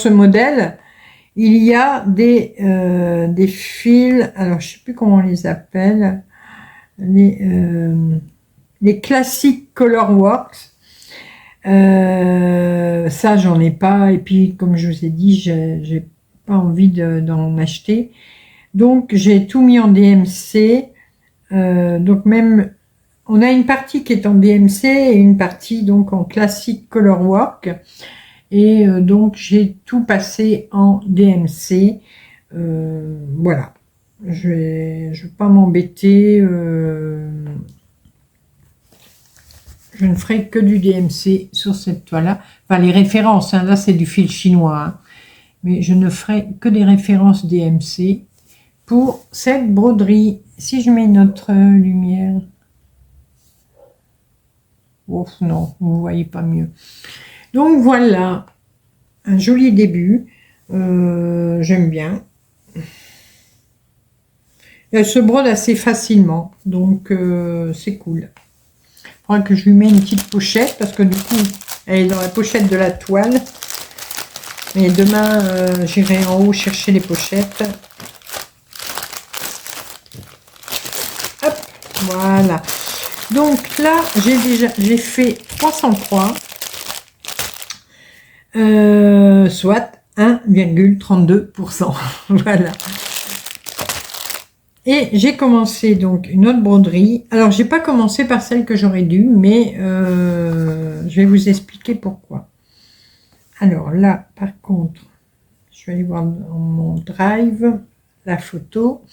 modèle, il y a des fils, alors je sais plus comment on les appelle, les classiques Colorworks. Ça j'en ai pas, et puis comme je vous ai dit, j'ai pas envie d'en acheter. Donc j'ai tout mis en DMC. Donc même, on a une partie qui est en DMC et une partie donc en classique colorwork. Et donc j'ai tout passé en DMC. Voilà. Je vais pas m'embêter. Je ne ferai que du DMC sur cette toile-là. Enfin, les références, hein, là c'est du fil chinois. Hein. Mais je ne ferai que des références DMC pour cette broderie. Si je mets notre lumière... Oh non, vous ne voyez pas mieux. Donc voilà, un joli début. J'aime bien. Elle se brode assez facilement, donc c'est cool. Il faudra que je lui mette une petite pochette, parce que du coup, elle est dans la pochette de la toile. Mais demain, j'irai en haut chercher les pochettes. Hop, voilà. Donc là, j'ai fait 303, soit 1,32%. Voilà. Et j'ai commencé donc une autre broderie. Alors, j'ai pas commencé par celle que j'aurais dû, mais je vais vous expliquer pourquoi. Alors là, par contre, je vais aller voir dans mon drive la photo.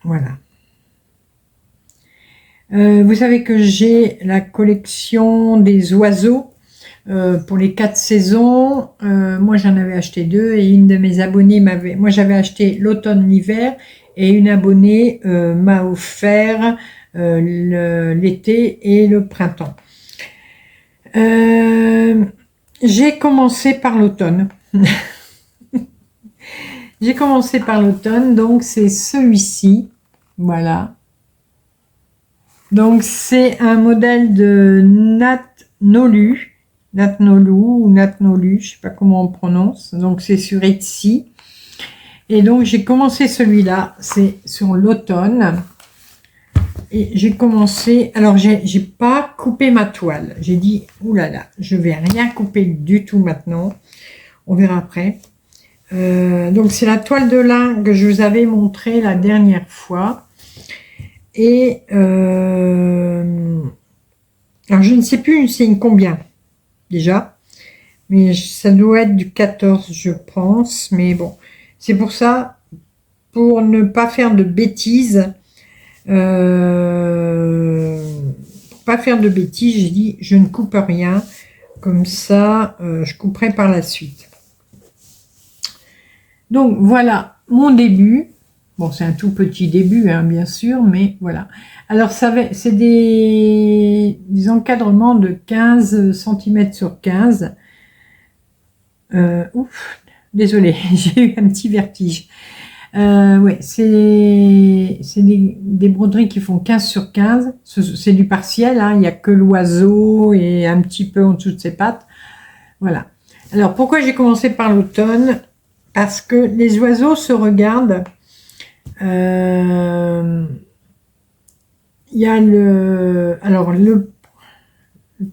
Voilà. Vous savez que j'ai la collection des oiseaux pour les 4 saisons. Moi, j'en avais acheté 2 et une de mes abonnées m'avait... Moi, j'avais acheté l'automne, l'hiver et une abonnée m'a offert l'été et le printemps. J'ai commencé par l'automne. J'ai commencé par l'automne, donc c'est celui-ci. Voilà. Donc, c'est un modèle de Nat Nolu ou Nat Nolu, je sais pas comment on prononce. Donc, c'est sur Etsy. Et donc, j'ai commencé celui-là, c'est sur l'automne. Et j'ai commencé, alors j'ai pas coupé ma toile. J'ai dit, oulala, je vais rien couper du tout maintenant. On verra après. Donc, c'est la toile de lin que je vous avais montré la dernière fois. Et alors je ne sais plus c'est une combien déjà, mais ça doit être du 14 je pense, mais bon, c'est pour ça, pour ne pas faire de bêtises, j'ai dit je ne coupe rien, comme ça je couperai par la suite. Donc voilà mon début. Bon, c'est un tout petit début, hein, bien sûr, mais voilà. Alors, c'est des encadrements de 15 cm sur 15. Ouf, désolé, j'ai eu un petit vertige. Ouais, c'est des broderies qui font 15 sur 15. C'est du partiel, hein, il n'y a que l'oiseau et un petit peu en dessous de ses pattes. Voilà. Alors, pourquoi j'ai commencé par l'automne? Parce que les oiseaux se regardent. Il y a le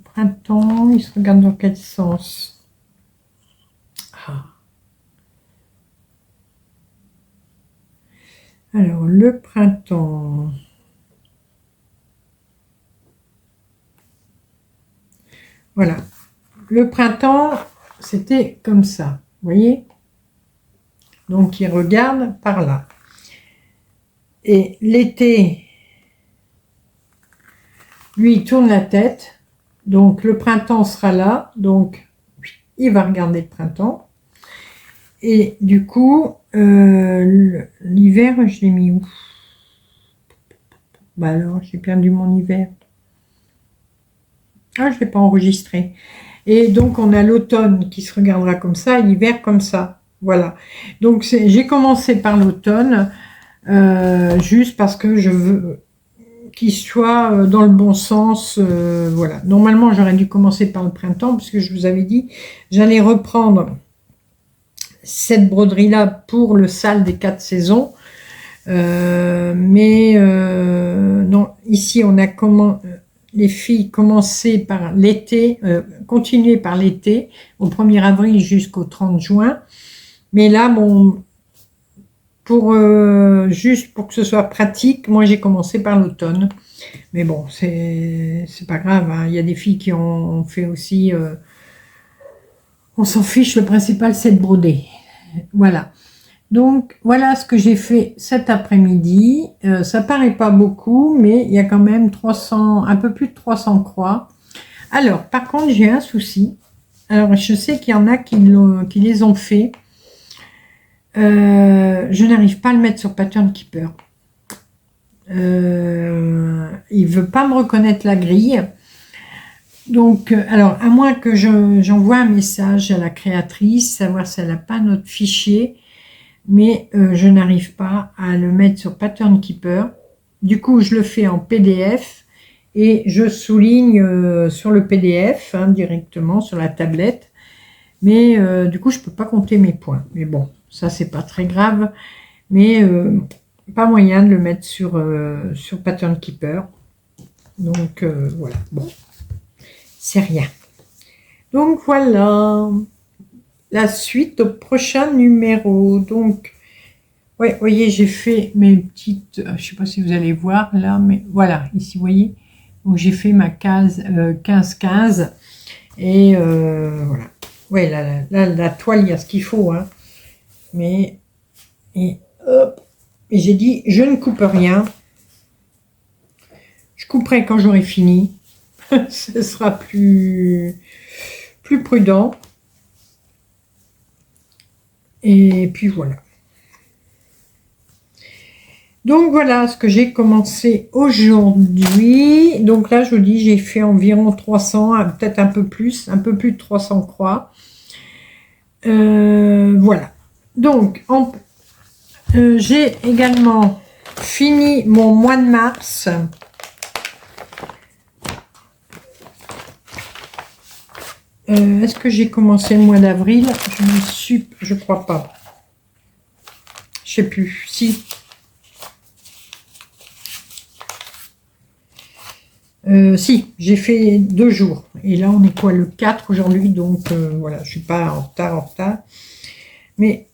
printemps, il se regarde dans quel sens? Alors le printemps, voilà, le printemps c'était comme ça, vous voyez, donc il regarde par là. Et l'été, lui, il tourne la tête. Donc, le printemps sera là. Donc, il va regarder le printemps. Et du coup, l'hiver, je l'ai mis où? Bah alors, j'ai perdu mon hiver. Ah, je ne l'ai pas enregistré. Et donc, on a l'automne qui se regardera comme ça et l'hiver comme ça. Voilà. Donc, j'ai commencé par l'automne. Juste parce que je veux qu'il soit dans le bon sens, voilà. Normalement, j'aurais dû commencer par le printemps, puisque je vous avais dit, j'allais reprendre cette broderie-là pour le sale des 4 saisons. Mais non, ici, on a les filles commencé par l'été, continué par l'été, au 1er avril jusqu'au 30 juin. Mais là, bon... juste pour que ce soit pratique, moi j'ai commencé par l'automne. Mais bon, c'est pas grave, hein. Il y a des filles qui ont fait aussi... on s'en fiche, le principal c'est de broder. Voilà. Donc, voilà ce que j'ai fait cet après-midi. Ça paraît pas beaucoup, mais il y a quand même 300, un peu plus de 300 croix. Alors, par contre, j'ai un souci. Alors, je sais qu'il y en a qui les ont fait. Je n'arrive pas à le mettre sur Pattern Keeper. Il veut pas me reconnaître la grille. Donc, alors, à moins que j'envoie un message à la créatrice, savoir si elle n'a pas notre fichier, mais je n'arrive pas à le mettre sur Pattern Keeper. Du coup, je le fais en PDF et je souligne sur le PDF, hein, directement sur la tablette. Mais du coup, je peux pas compter mes points. Mais bon, ça, c'est pas très grave. Mais pas moyen de le mettre sur Pattern Keeper. Donc, voilà. Bon, c'est rien. Donc, voilà. La suite au prochain numéro. Donc, ouais, vous voyez, j'ai fait mes petites... je sais pas si vous allez voir là, mais voilà, ici, vous voyez. Donc, j'ai fait ma case 15-15. Et voilà. Ouais, là, la toile, il y a ce qu'il faut. Hein. Mais, et hop. Et j'ai dit, je ne coupe rien. Je couperai quand j'aurai fini. Ce sera plus prudent. Et puis voilà. Donc voilà ce que j'ai commencé aujourd'hui. Donc là, je vous dis, j'ai fait environ 300, peut-être un peu plus de 300 croix. Voilà. Donc, j'ai également fini mon mois de mars. Est-ce que j'ai commencé le mois d'avril? Je crois pas. Je sais plus. Si. Si, j'ai fait 2 jours. Et là, on est quoi, le 4 aujourd'hui. Donc, voilà, je suis pas en retard. Mais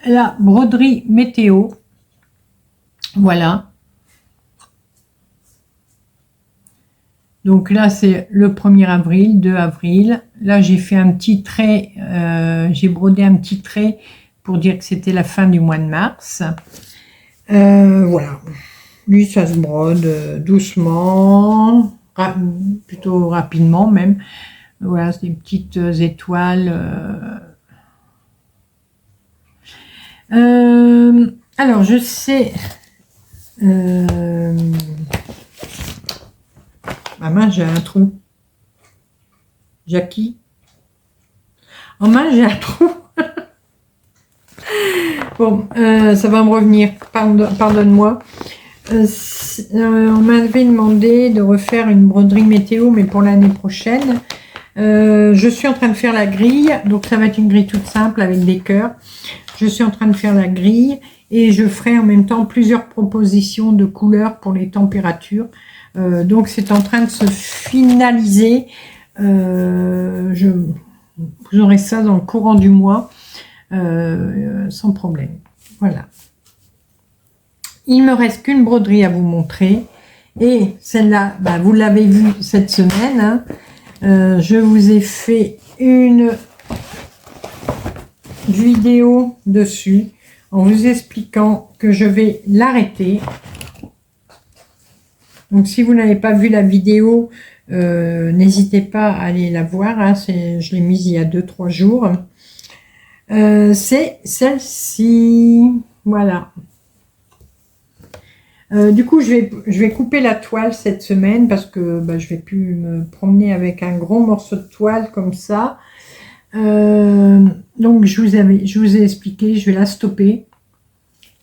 la broderie météo. Voilà. Donc là, c'est le 1er avril, 2 avril. Là, j'ai fait un petit trait, j'ai brodé un petit trait pour dire que c'était la fin du mois de mars. Voilà. Lui, ça se brode doucement, plutôt rapidement même. Voilà, c'est des petites étoiles. Alors, je sais... Ma main, j'ai un trou. Jackie. En main, j'ai un trou. Bon, ça va me revenir. Pardonne-moi. On m'avait demandé de refaire une broderie météo, mais pour l'année prochaine. Je suis en train de faire la grille. Donc, ça va être une grille toute simple avec des cœurs. Je suis en train de faire la grille. Et je ferai en même temps plusieurs propositions de couleurs pour les températures. Donc c'est en train de se finaliser. Vous aurez ça dans le courant du mois sans problème. Voilà. Il me reste qu'une broderie à vous montrer. Et celle-là, bah, vous l'avez vue cette semaine. Hein. Je vous ai fait une vidéo dessus en vous expliquant que je vais l'arrêter. Donc, si vous n'avez pas vu la vidéo, n'hésitez pas à aller la voir. Hein, je l'ai mise il y a 2-3 jours. C'est celle-ci. Voilà. Du coup, je vais couper la toile cette semaine parce que bah, je vais plus me promener avec un gros morceau de toile comme ça. Donc, je vous ai expliqué, je vais la stopper.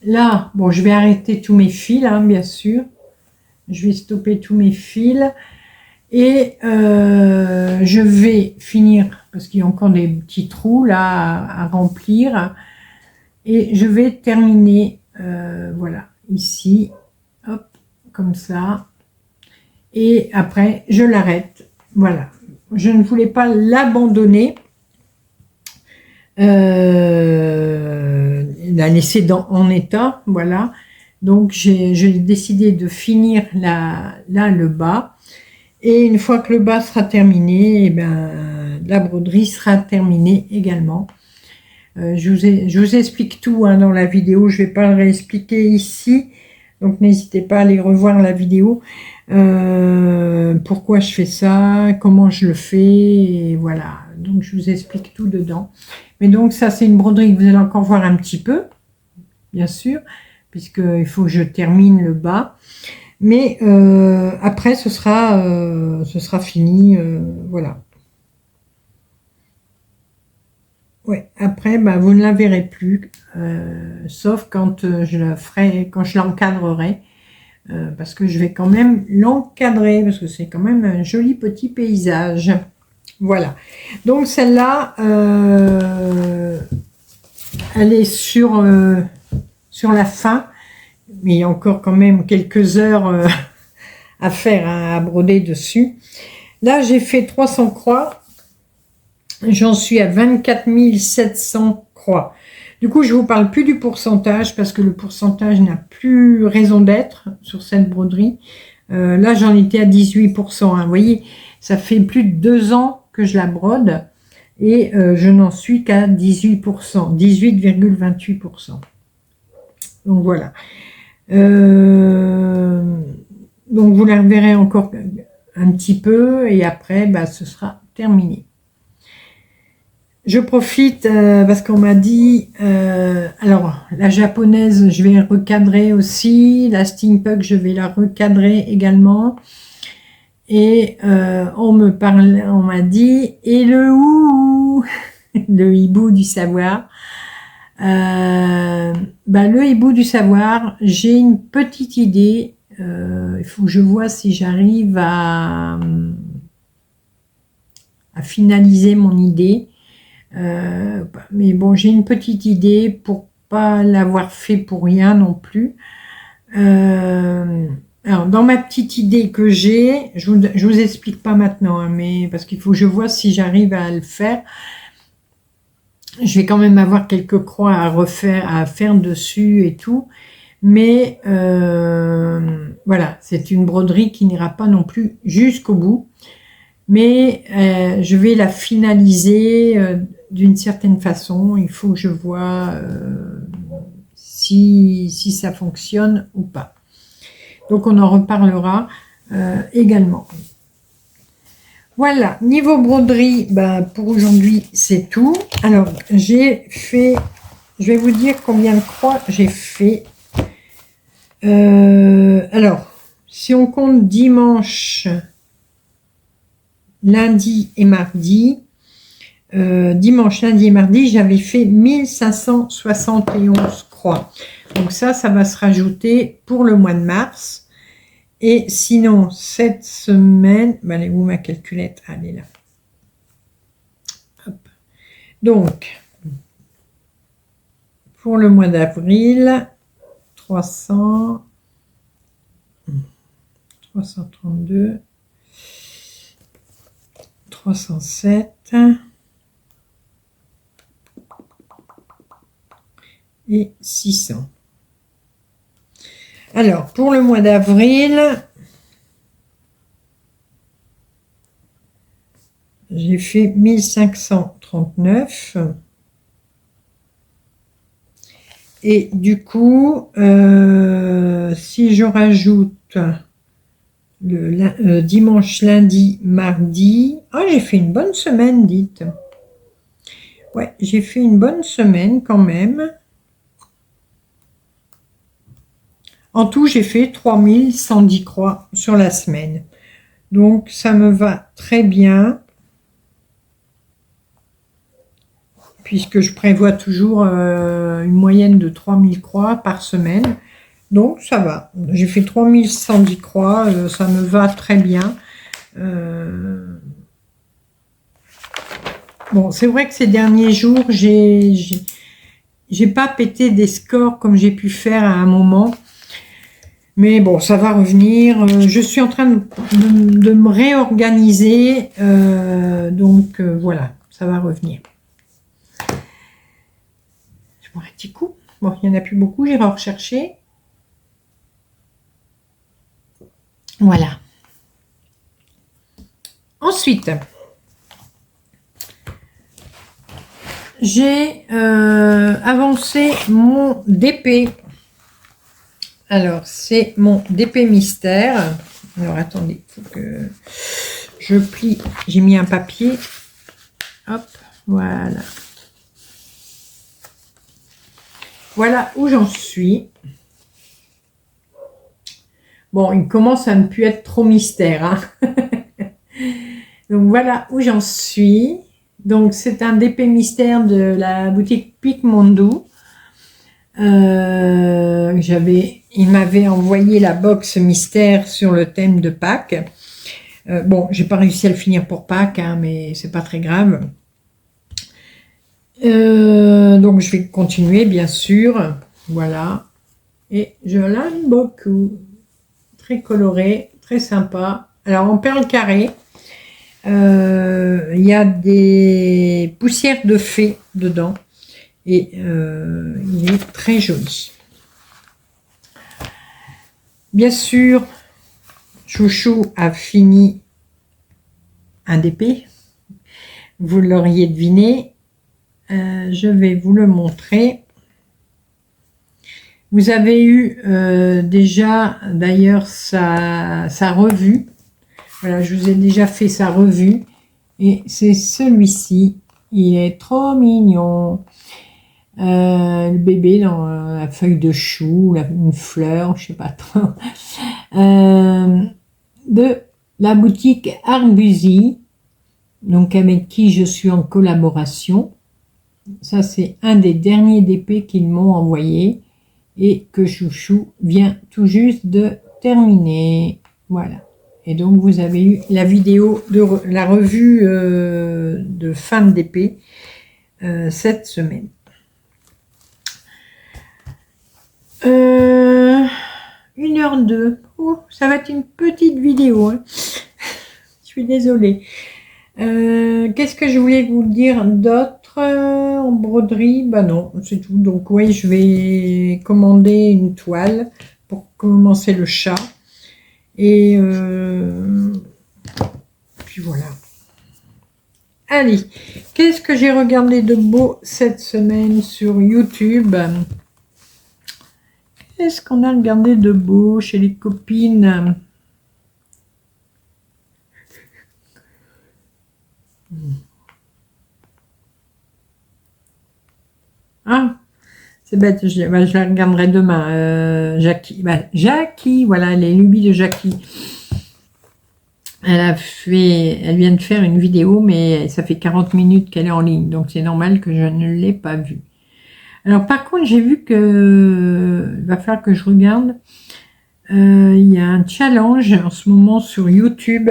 Là, bon, je vais arrêter tous mes fils, hein, bien sûr. Je vais stopper tous mes fils et je vais finir parce qu'il y a encore des petits trous là à remplir et je vais terminer voilà ici, hop, comme ça, et après je l'arrête. Voilà, je ne voulais pas l'abandonner la laisser en état, voilà. Donc j'ai décidé de finir là le bas. Et une fois que le bas sera terminé, eh ben, la broderie sera terminée également. Je vous explique tout hein, dans la vidéo, je ne vais pas le réexpliquer ici. Donc n'hésitez pas à aller revoir la vidéo. Pourquoi je fais ça, comment je le fais, et voilà. Donc je vous explique tout dedans. Mais donc ça c'est une broderie que vous allez encore voir un petit peu, bien sûr, puisqu'il faut que je termine le bas. Mais après ce sera fini, voilà. Ouais, après bah, vous ne la verrez plus, sauf quand je la ferai, quand je l'encadrerai. Parce que je vais quand même l'encadrer, parce que c'est quand même un joli petit paysage. Voilà. Donc celle-là, elle est sur la fin, mais il y a encore quand même quelques heures à faire, hein, à broder dessus. Là, j'ai fait 300 croix. J'en suis à 24 700 croix. Du coup, je vous parle plus du pourcentage parce que le pourcentage n'a plus raison d'être sur cette broderie. Là, j'en étais à 18%. Hein. Vous voyez, ça fait plus de 2 ans que je la brode et je n'en suis qu'à 18%, 18,28%. Donc voilà. Donc vous la reverrez encore un petit peu et après, bah, ce sera terminé. Je profite parce qu'on m'a dit, alors la japonaise je vais recadrer aussi, la steampunk je vais la recadrer également, et on m'a dit, et le hou, le hibou du savoir, bah, le hibou du savoir, j'ai une petite idée, il faut que je vois si j'arrive à finaliser mon idée. Mais bon, j'ai une petite idée pour pas l'avoir fait pour rien non plus. Alors, dans ma petite idée que j'ai, je vous explique pas maintenant, hein, mais parce qu'il faut que je vois si j'arrive à le faire. Je vais quand même avoir quelques croix à refaire, à faire dessus et tout. Mais voilà, c'est une broderie qui n'ira pas non plus jusqu'au bout. Mais je vais la finaliser d'une certaine façon. Il faut que je vois si ça fonctionne ou pas. Donc on en reparlera également. Voilà, niveau broderie, bah, pour aujourd'hui c'est tout. Alors j'ai fait, je vais vous dire combien de croix j'ai fait. Alors, si on compte dimanche, lundi et mardi, dimanche, lundi et mardi, j'avais fait 1571 croix. Donc ça va se rajouter pour le mois de mars. Et sinon, cette semaine, ben, elle est où ma calculette? Ah, elle est là. Hop. Donc, pour le mois d'avril, 300, 332, 307 et 600. Alors, pour le mois d'avril, j'ai fait 1539. Et du coup, si je rajoute le dimanche, lundi, mardi, ah, j'ai fait une bonne semaine, dites. Ouais, j'ai fait une bonne semaine quand même. En tout, j'ai fait 3110 croix sur la semaine. Donc, ça me va très bien. Puisque je prévois toujours une moyenne de 3000 croix par semaine. Donc, ça va. J'ai fait 3110 croix. Ça me va très bien. Bon, c'est vrai que ces derniers jours, j'ai pas pété des scores comme j'ai pu faire à un moment. Mais bon, ça va revenir. Je suis en train de me réorganiser. Donc, voilà, ça va revenir. boire un petit coup. Bon, il n'y en a plus beaucoup, j'irai en rechercher. Voilà. Ensuite, j'ai avancé mon DP. Alors, c'est mon DP mystère. Alors, attendez, il faut que je plie. J'ai mis un papier. Hop, voilà. Voilà où j'en suis. Bon, il commence à ne plus être trop mystère. Hein. Donc, voilà où j'en suis. Donc, c'est un DP mystère de la boutique Picmondo. Il m'avait envoyé la box mystère sur le thème de Pâques. Bon, j'ai pas réussi à le finir pour Pâques, hein, mais c'est pas très grave. Donc je vais continuer bien sûr. Voilà. Et je l'aime beaucoup. Très coloré, très sympa. Alors en perles carrées, il y a des poussières de fées dedans. Et il est très joli. Bien sûr, Chouchou a fini un DP. Vous l'auriez deviné. Je vais vous le montrer. Vous avez eu déjà d'ailleurs sa revue. Voilà, je vous ai déjà fait sa revue. Et c'est celui-ci. Il est trop mignon. Le bébé dans la feuille de chou, une fleur, je sais pas trop. De la boutique Arbuzy, donc avec qui je suis en collaboration. Ça, c'est un des derniers DP qu'ils m'ont envoyé et que Chouchou vient tout juste de terminer. Voilà. Et donc, vous avez eu la vidéo de la revue de fin de DP cette semaine. 1h02. Oh, ça va être une petite vidéo. Hein. Je suis désolée. Qu'est-ce que je voulais vous dire d'autre en broderie? Bah non, c'est tout. Donc oui, je vais commander une toile pour commencer le chat. Et puis voilà. Allez, qu'est-ce que j'ai regardé de beau cette semaine sur YouTube? Qu'est-ce qu'on a regardé de beau chez les copines? Ah, c'est bête, je la regarderai demain. Jackie, voilà, les lubies de Jackie. Elle vient de faire une vidéo, mais ça fait 40 minutes qu'elle est en ligne, donc c'est normal que je ne l'ai pas vue. Alors par contre, j'ai vu que il va falloir que je regarde. Il y a un challenge en ce moment sur YouTube.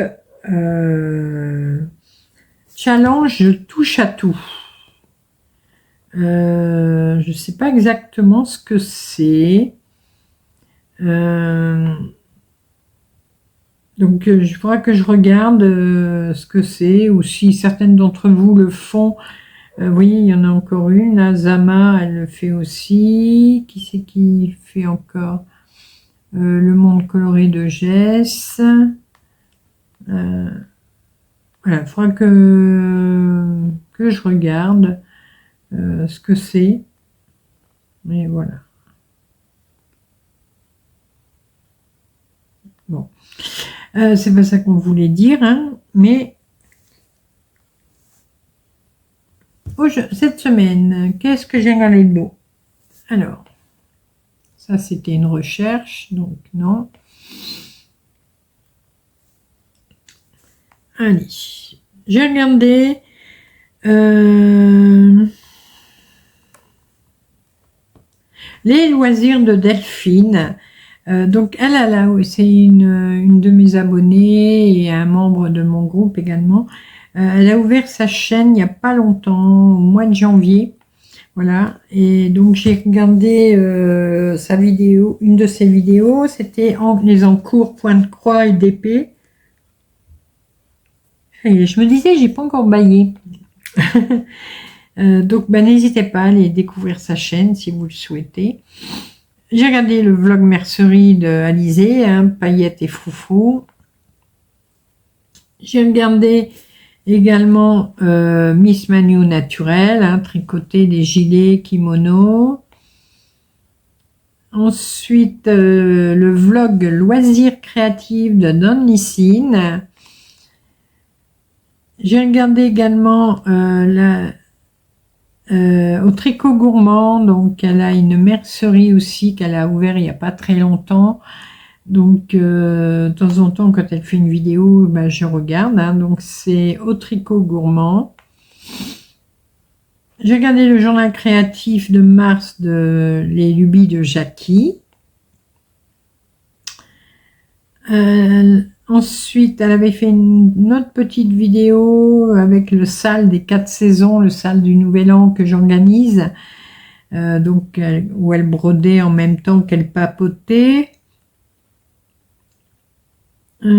Challenge touche à tout. Je ne sais pas exactement ce que c'est. Donc, il faudra que je regarde ce que c'est, ou si certaines d'entre vous le font. Vous voyez, il y en a encore une. Là, Zama, elle le fait aussi. Qui c'est qui le fait encore? Le monde coloré de Jess. Voilà, il faudra que je regarde ce que c'est. Mais voilà. Bon. C'est pas ça qu'on voulait dire, hein, mais cette semaine, qu'est-ce que j'ai regardé de beau? Alors, ça c'était une recherche, donc non. Allez, j'ai regardé les loisirs de Delphine. Donc elle a là, c'est une de mes abonnées et un membre de mon groupe également. Elle a ouvert sa chaîne il n'y a pas longtemps, au mois de janvier. Voilà, et donc j'ai regardé sa vidéo, une de ses vidéos, c'était les encours point de croix et d'épée. Et je me disais, j'ai pas encore baillé. Donc, n'hésitez pas à aller découvrir sa chaîne si vous le souhaitez. J'ai regardé le vlog mercerie de Alizé, hein, paillettes et froufrou. J'ai regardé également Miss Manu Naturel, hein, tricoter des gilets, kimonos. Ensuite, le vlog Loisirs créatifs de Don Lissine. J'ai regardé également au Tricot Gourmand, donc elle a une mercerie aussi qu'elle a ouvert il n'y a pas très longtemps. Donc de temps en temps quand elle fait une vidéo, je regarde, hein. Donc c'est au Tricot Gourmand. J'ai regardé le journal créatif de mars de Les Lubies de Jackie. Ensuite, elle avait fait une autre petite vidéo avec le sale des 4 saisons, le sale du Nouvel An que j'organise, donc où elle brodait en même temps qu'elle papotait. J'ai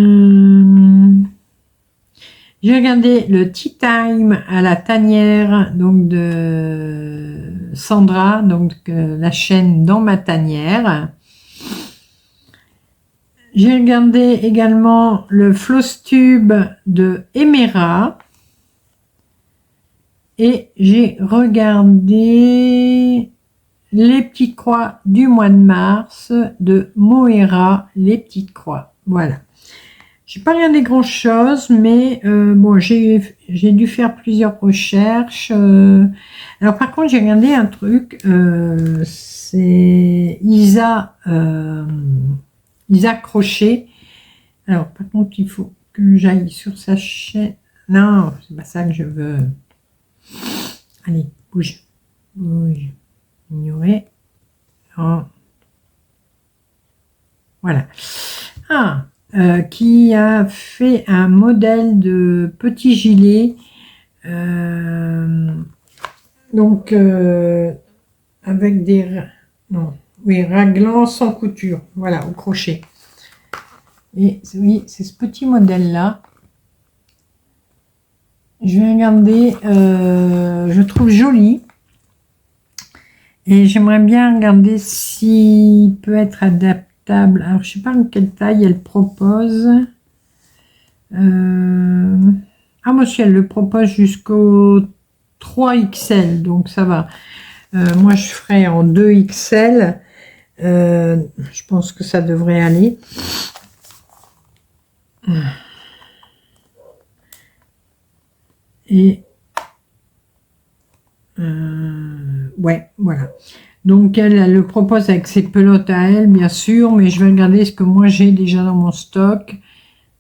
regardé le Tea Time à la tanière donc de Sandra, donc la chaîne Dans ma tanière. J'ai regardé également le Flosstube de Emera. Et j'ai regardé les petites croix du mois de mars de Moera, les petites croix. Voilà. J'ai pas regardé grand chose, mais bon, j'ai dû faire plusieurs recherches. Alors par contre, j'ai regardé un truc, c'est Isa Crochet. Alors par contre, il faut que j'aille sur sa chaîne. Non, c'est pas ça que je veux. Allez, bouge. Bouge. Ignorer. Oh. Voilà. Ah, qui a fait un modèle de petit gilet. Donc, avec des... Non, oui, raglan sans couture. Voilà, au crochet. Et oui, c'est ce petit modèle-là. Je vais regarder, je trouve joli. Et j'aimerais bien regarder s'il peut être adaptable. Alors, je ne sais pas en quelle taille elle propose. Ah, moi, si elle le propose jusqu'au 3XL, donc ça va. Moi, je ferai en 2XL. Je pense que ça devrait aller. Et ouais, voilà. Donc elle le propose avec ses pelotes à elle, bien sûr, mais je vais regarder ce que moi j'ai déjà dans mon stock,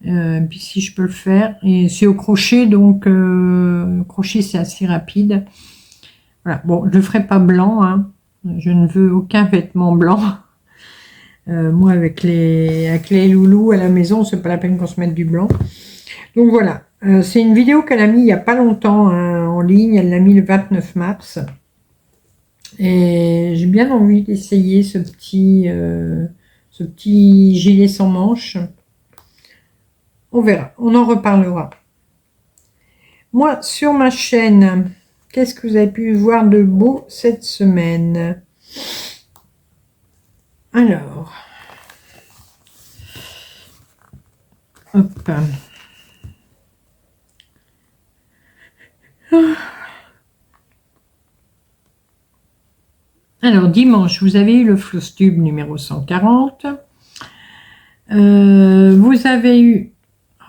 puis si je peux le faire. Et c'est au crochet, donc le crochet c'est assez rapide. Voilà. Bon, je le ferai pas blanc, hein. Je ne veux aucun vêtement blanc. Moi avec les loulous à la maison, c'est pas la peine qu'on se mette du blanc. Donc voilà. C'est une vidéo qu'elle a mis il n'y a pas longtemps, hein, en ligne. Elle l'a mis le 29 mars. Et j'ai bien envie d'essayer ce petit gilet sans manches. On verra, on en reparlera. Moi, sur ma chaîne, qu'est-ce que vous avez pu voir de beau cette semaine? Alors, hop. Alors, dimanche, vous avez eu le Flosstube numéro 140. Vous avez eu...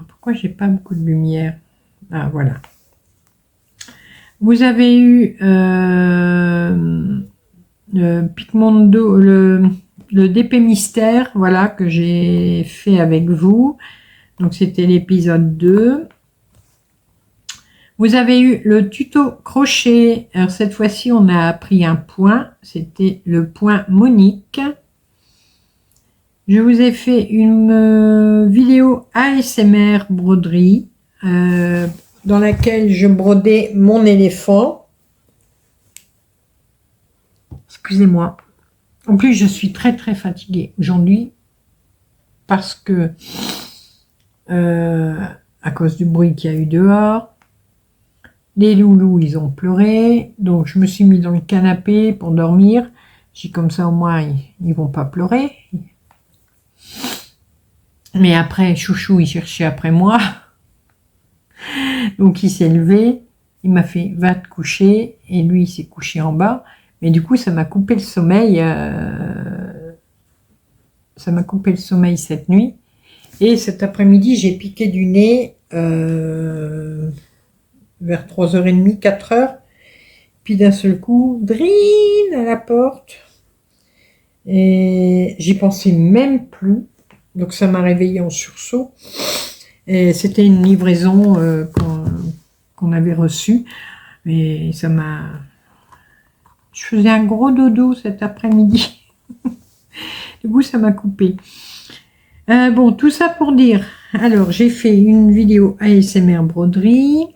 pourquoi j'ai pas beaucoup de lumière? Ah, voilà. Vous avez eu le Picmondo, le DP Mystère, voilà, que j'ai fait avec vous. Donc, c'était l'épisode 2. Vous avez eu le tuto crochet. Alors, cette fois-ci, on a appris un point. C'était le point Monique. Je vous ai fait une vidéo ASMR broderie dans laquelle je brodais mon éléphant. Excusez-moi. En plus, je suis très très fatiguée aujourd'hui parce que à cause du bruit qu'il y a eu dehors. Les loulous, ils ont pleuré. Donc, je me suis mis dans le canapé pour dormir. J'ai comme ça, au moins, ils vont pas pleurer. Mais après, Chouchou, il cherchait après moi. Donc, il s'est levé. Il m'a fait, va te coucher. Et lui, il s'est couché en bas. Mais du coup, ça m'a coupé le sommeil. Ça m'a coupé le sommeil cette nuit. Et cet après-midi, j'ai piqué du nez vers 3h30, 4h. Puis d'un seul coup, drine à la porte. Et j'y pensais même plus. Donc ça m'a réveillée en sursaut. Et c'était une livraison qu'on avait reçue. Et ça m'a... Je faisais un gros dodo cet après-midi. Du coup, ça m'a coupé. Bon, tout ça pour dire. Alors, j'ai fait une vidéo ASMR broderie.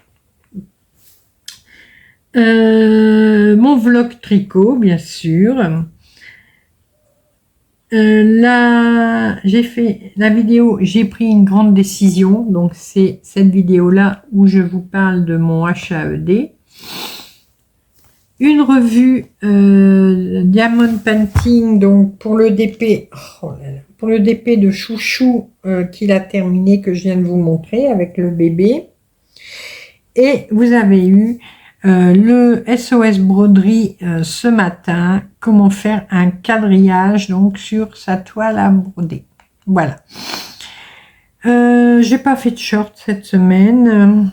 Mon vlog tricot, bien sûr. Là, j'ai fait la vidéo, j'ai pris une grande décision. Donc, c'est cette vidéo-là où je vous parle de mon HAED. Une revue Diamond Painting, donc pour le DP, pour le DP de Chouchou qu'il a terminé, que je viens de vous montrer avec le bébé. Et vous avez eu le SOS broderie ce matin, comment faire un quadrillage donc sur sa toile à broder. Voilà. J'ai pas fait de short cette semaine.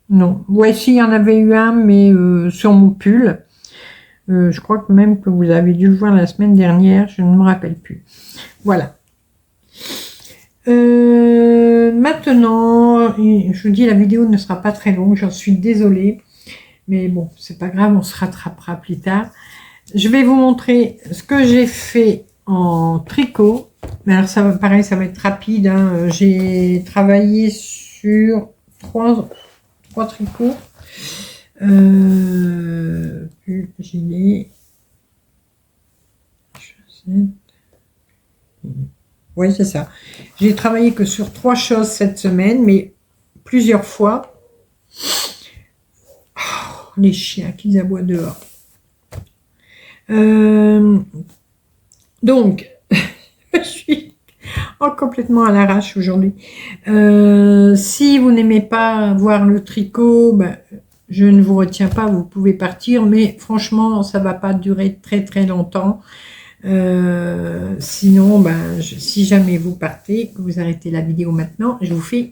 Non, ouais, si, il y en avait eu un, mais sur mon pull. Je crois que même que vous avez dû le voir la semaine dernière, je ne me rappelle plus. Voilà. Maintenant, je vous dis, la vidéo ne sera pas très longue, j'en suis désolée. Mais bon, c'est pas grave, on se rattrapera plus tard. Je vais vous montrer ce que j'ai fait en tricot. Mais alors, ça va, pareil, ça va être rapide. Hein. J'ai travaillé sur trois tricots. Gilet. Oui, c'est ça. J'ai travaillé que sur 3 choses cette semaine, mais plusieurs fois. Oh, les chiens qui aboient dehors. Donc, je suis complètement à l'arrache aujourd'hui. Si vous n'aimez pas voir le tricot, ben, je ne vous retiens pas, vous pouvez partir, mais franchement, ça va pas durer très très longtemps. Sinon, ben, si jamais vous partez, que vous arrêtez la vidéo maintenant, je vous fais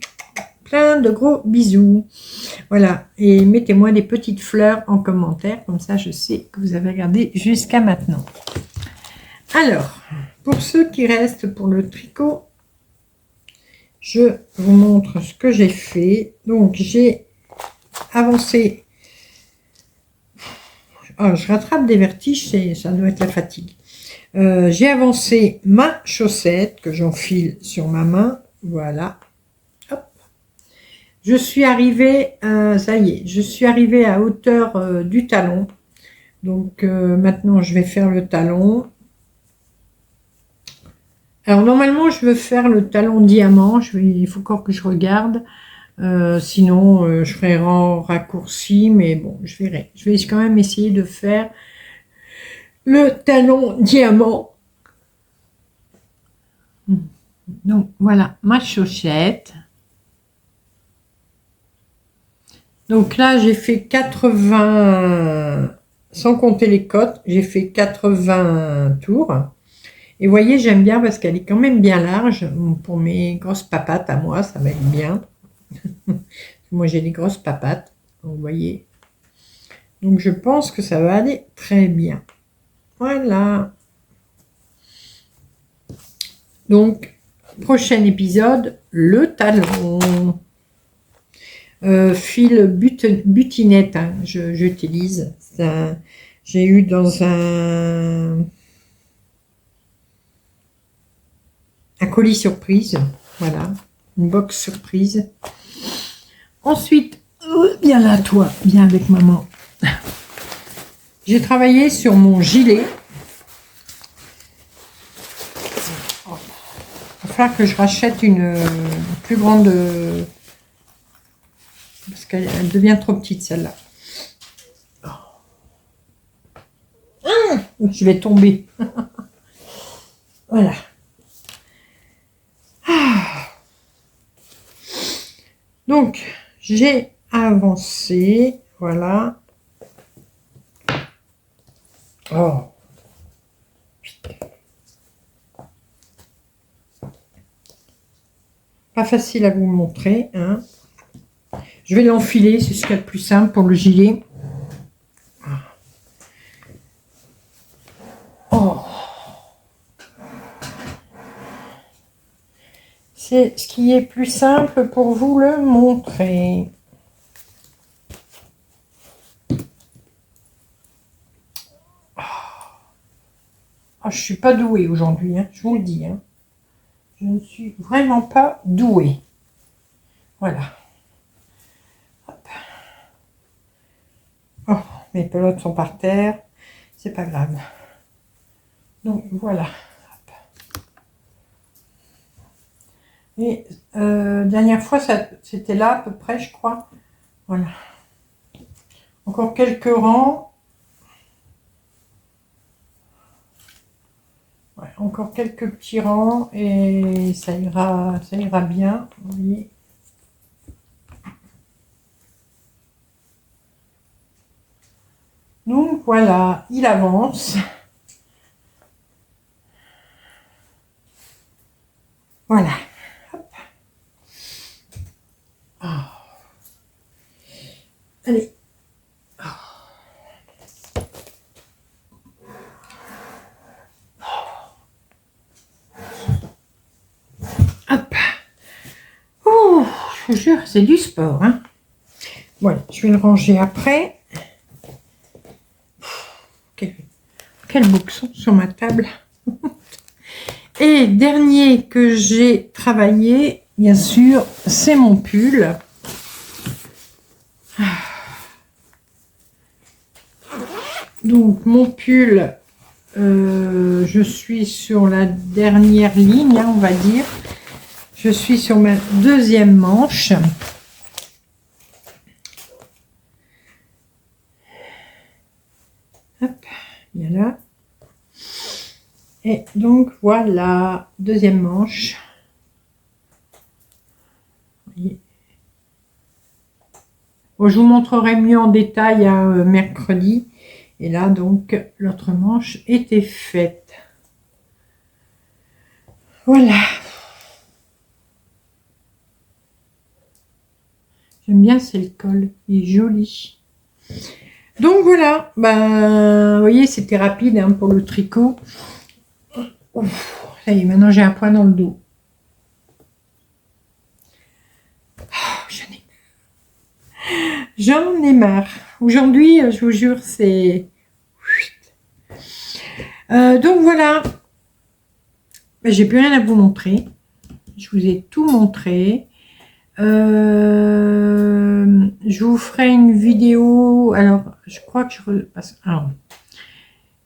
plein de gros bisous. Voilà, et mettez-moi des petites fleurs en commentaire, comme ça je sais que vous avez regardé jusqu'à maintenant. Alors, pour ceux qui restent pour le tricot, je vous montre ce que j'ai fait. Donc, j'ai avancé. Oh, je rattrape des vertiges, ça doit être la fatigue. J'ai avancé ma chaussette que j'enfile sur ma main. Voilà. Hop. Je suis arrivée, ça y est, je suis arrivée à hauteur du talon. Donc, maintenant, je vais faire le talon. Alors, normalement, je veux faire le talon diamant. Il faut encore que je regarde. Sinon, je ferai en raccourci. Mais bon, je verrai. Je vais quand même essayer de faire le talon diamant. Donc, voilà ma chaussette. Donc là, j'ai fait 80, sans compter les côtes, j'ai fait 80 tours. Et vous voyez, j'aime bien parce qu'elle est quand même bien large. Pour mes grosses papates à moi, ça va être bien. Moi, j'ai des grosses papates. Vous voyez. Donc, je pense que ça va aller très bien. Voilà. Donc, prochain épisode, le talon. Fil butinette, hein, j'utilise. J'ai eu dans un colis surprise. Voilà. Une box surprise. Ensuite, viens là, toi. Viens avec maman. J'ai travaillé sur mon gilet. Il va falloir que je rachète une plus grande parce qu'elle devient trop petite celle-là. Je vais tomber. Voilà. Donc, j'ai avancé. Voilà. Oh. Pas facile à vous montrer. Hein. Je vais l'enfiler, c'est ce qu'il y a de plus simple pour le gilet. Oh. C'est ce qui est plus simple pour vous le montrer. Oh, je suis pas douée aujourd'hui, hein, je vous le dis. Hein. Je ne suis vraiment pas douée. Voilà. Hop. Oh, mes pelotes sont par terre. C'est pas grave. Donc voilà. Et dernière fois, c'était là à peu près, je crois. Voilà. Encore quelques rangs. Ouais, encore quelques petits rangs et ça ira bien. Vous voyez. Donc voilà, il avance. Voilà. Hop. Oh. Allez. Oh. Hop. Oh, je vous jure, c'est du sport. Hein. Voilà, je vais le ranger après. Quel boxon sur ma table. Et dernier que j'ai travaillé, bien sûr, c'est mon pull. Donc mon pull, je suis sur la dernière ligne, hein, on va dire. Je suis sur ma deuxième manche. Hop, bien là. Et donc voilà, deuxième manche. Bon, je vous montrerai mieux en détail mercredi. Et là, donc, l'autre manche était faite. Voilà. J'aime bien, c'est le col. Il est joli. Donc voilà. Ben, vous voyez, c'était rapide hein, pour le tricot. Ouf, ça y est, maintenant j'ai un point dans le dos. Oh, j'en ai marre. Aujourd'hui, je vous jure, c'est... donc voilà. J'ai plus rien à vous montrer. Je vous ai tout montré. Je vous ferai une vidéo. Alors, je crois que alors,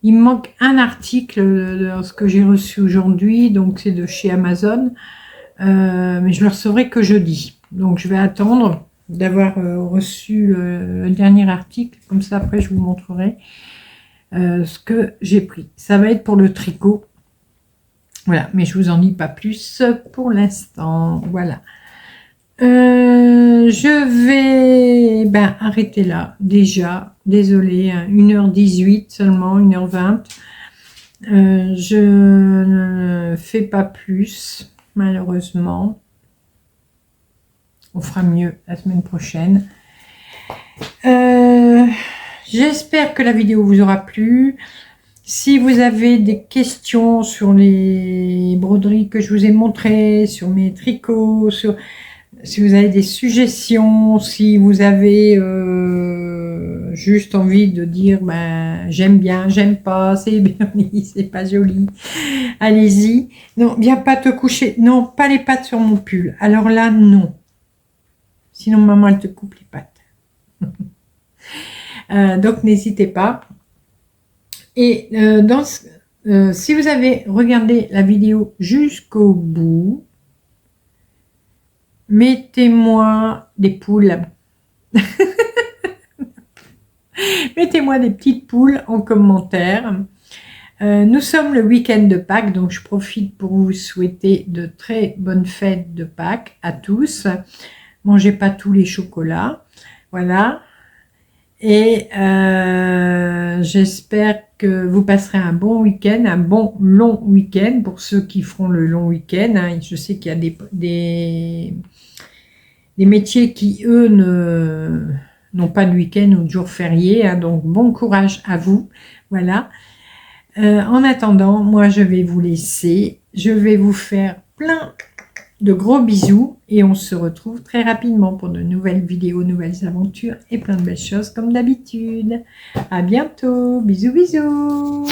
il me manque un article de ce que j'ai reçu aujourd'hui. Donc, c'est de chez Amazon. Mais je le recevrai que jeudi. Donc, je vais attendre d'avoir reçu le dernier article. Comme ça, après, je vous montrerai ce que j'ai pris. Ça va être pour le tricot. Voilà, mais je vous en dis pas plus pour l'instant. Voilà. Je vais arrêter là déjà. Désolée, hein, 1h18 seulement, 1h20. Je ne fais pas plus, malheureusement. On fera mieux la semaine prochaine. J'espère que la vidéo vous aura plu. Si vous avez des questions sur les broderies que je vous ai montrées, sur mes tricots, si vous avez des suggestions, si vous avez juste envie de dire j'aime bien, j'aime pas, c'est bien, c'est pas joli, allez-y. Non, viens pas te coucher. Non, pas les pattes sur mon pull. Alors là, non. Sinon, maman, elle te coupe les pattes. Donc, n'hésitez pas. Et si vous avez regardé la vidéo jusqu'au bout, mettez-moi des poules. Mettez-moi des petites poules en commentaire. Nous sommes le week-end de Pâques, donc je profite pour vous souhaiter de très bonnes fêtes de Pâques à tous. Mangez pas tous les chocolats, voilà. Et j'espère que vous passerez un bon week-end, un bon long week-end pour ceux qui feront le long week-end. Hein. Je sais qu'il y a des métiers qui, eux, n'ont pas de week-end ou de jour férié. Hein. Donc, bon courage à vous. Voilà. En attendant, moi, je vais vous laisser. Je vais vous faire plein de gros bisous et on se retrouve très rapidement pour de nouvelles vidéos, nouvelles aventures et plein de belles choses comme d'habitude. À bientôt. Bisous, bisous.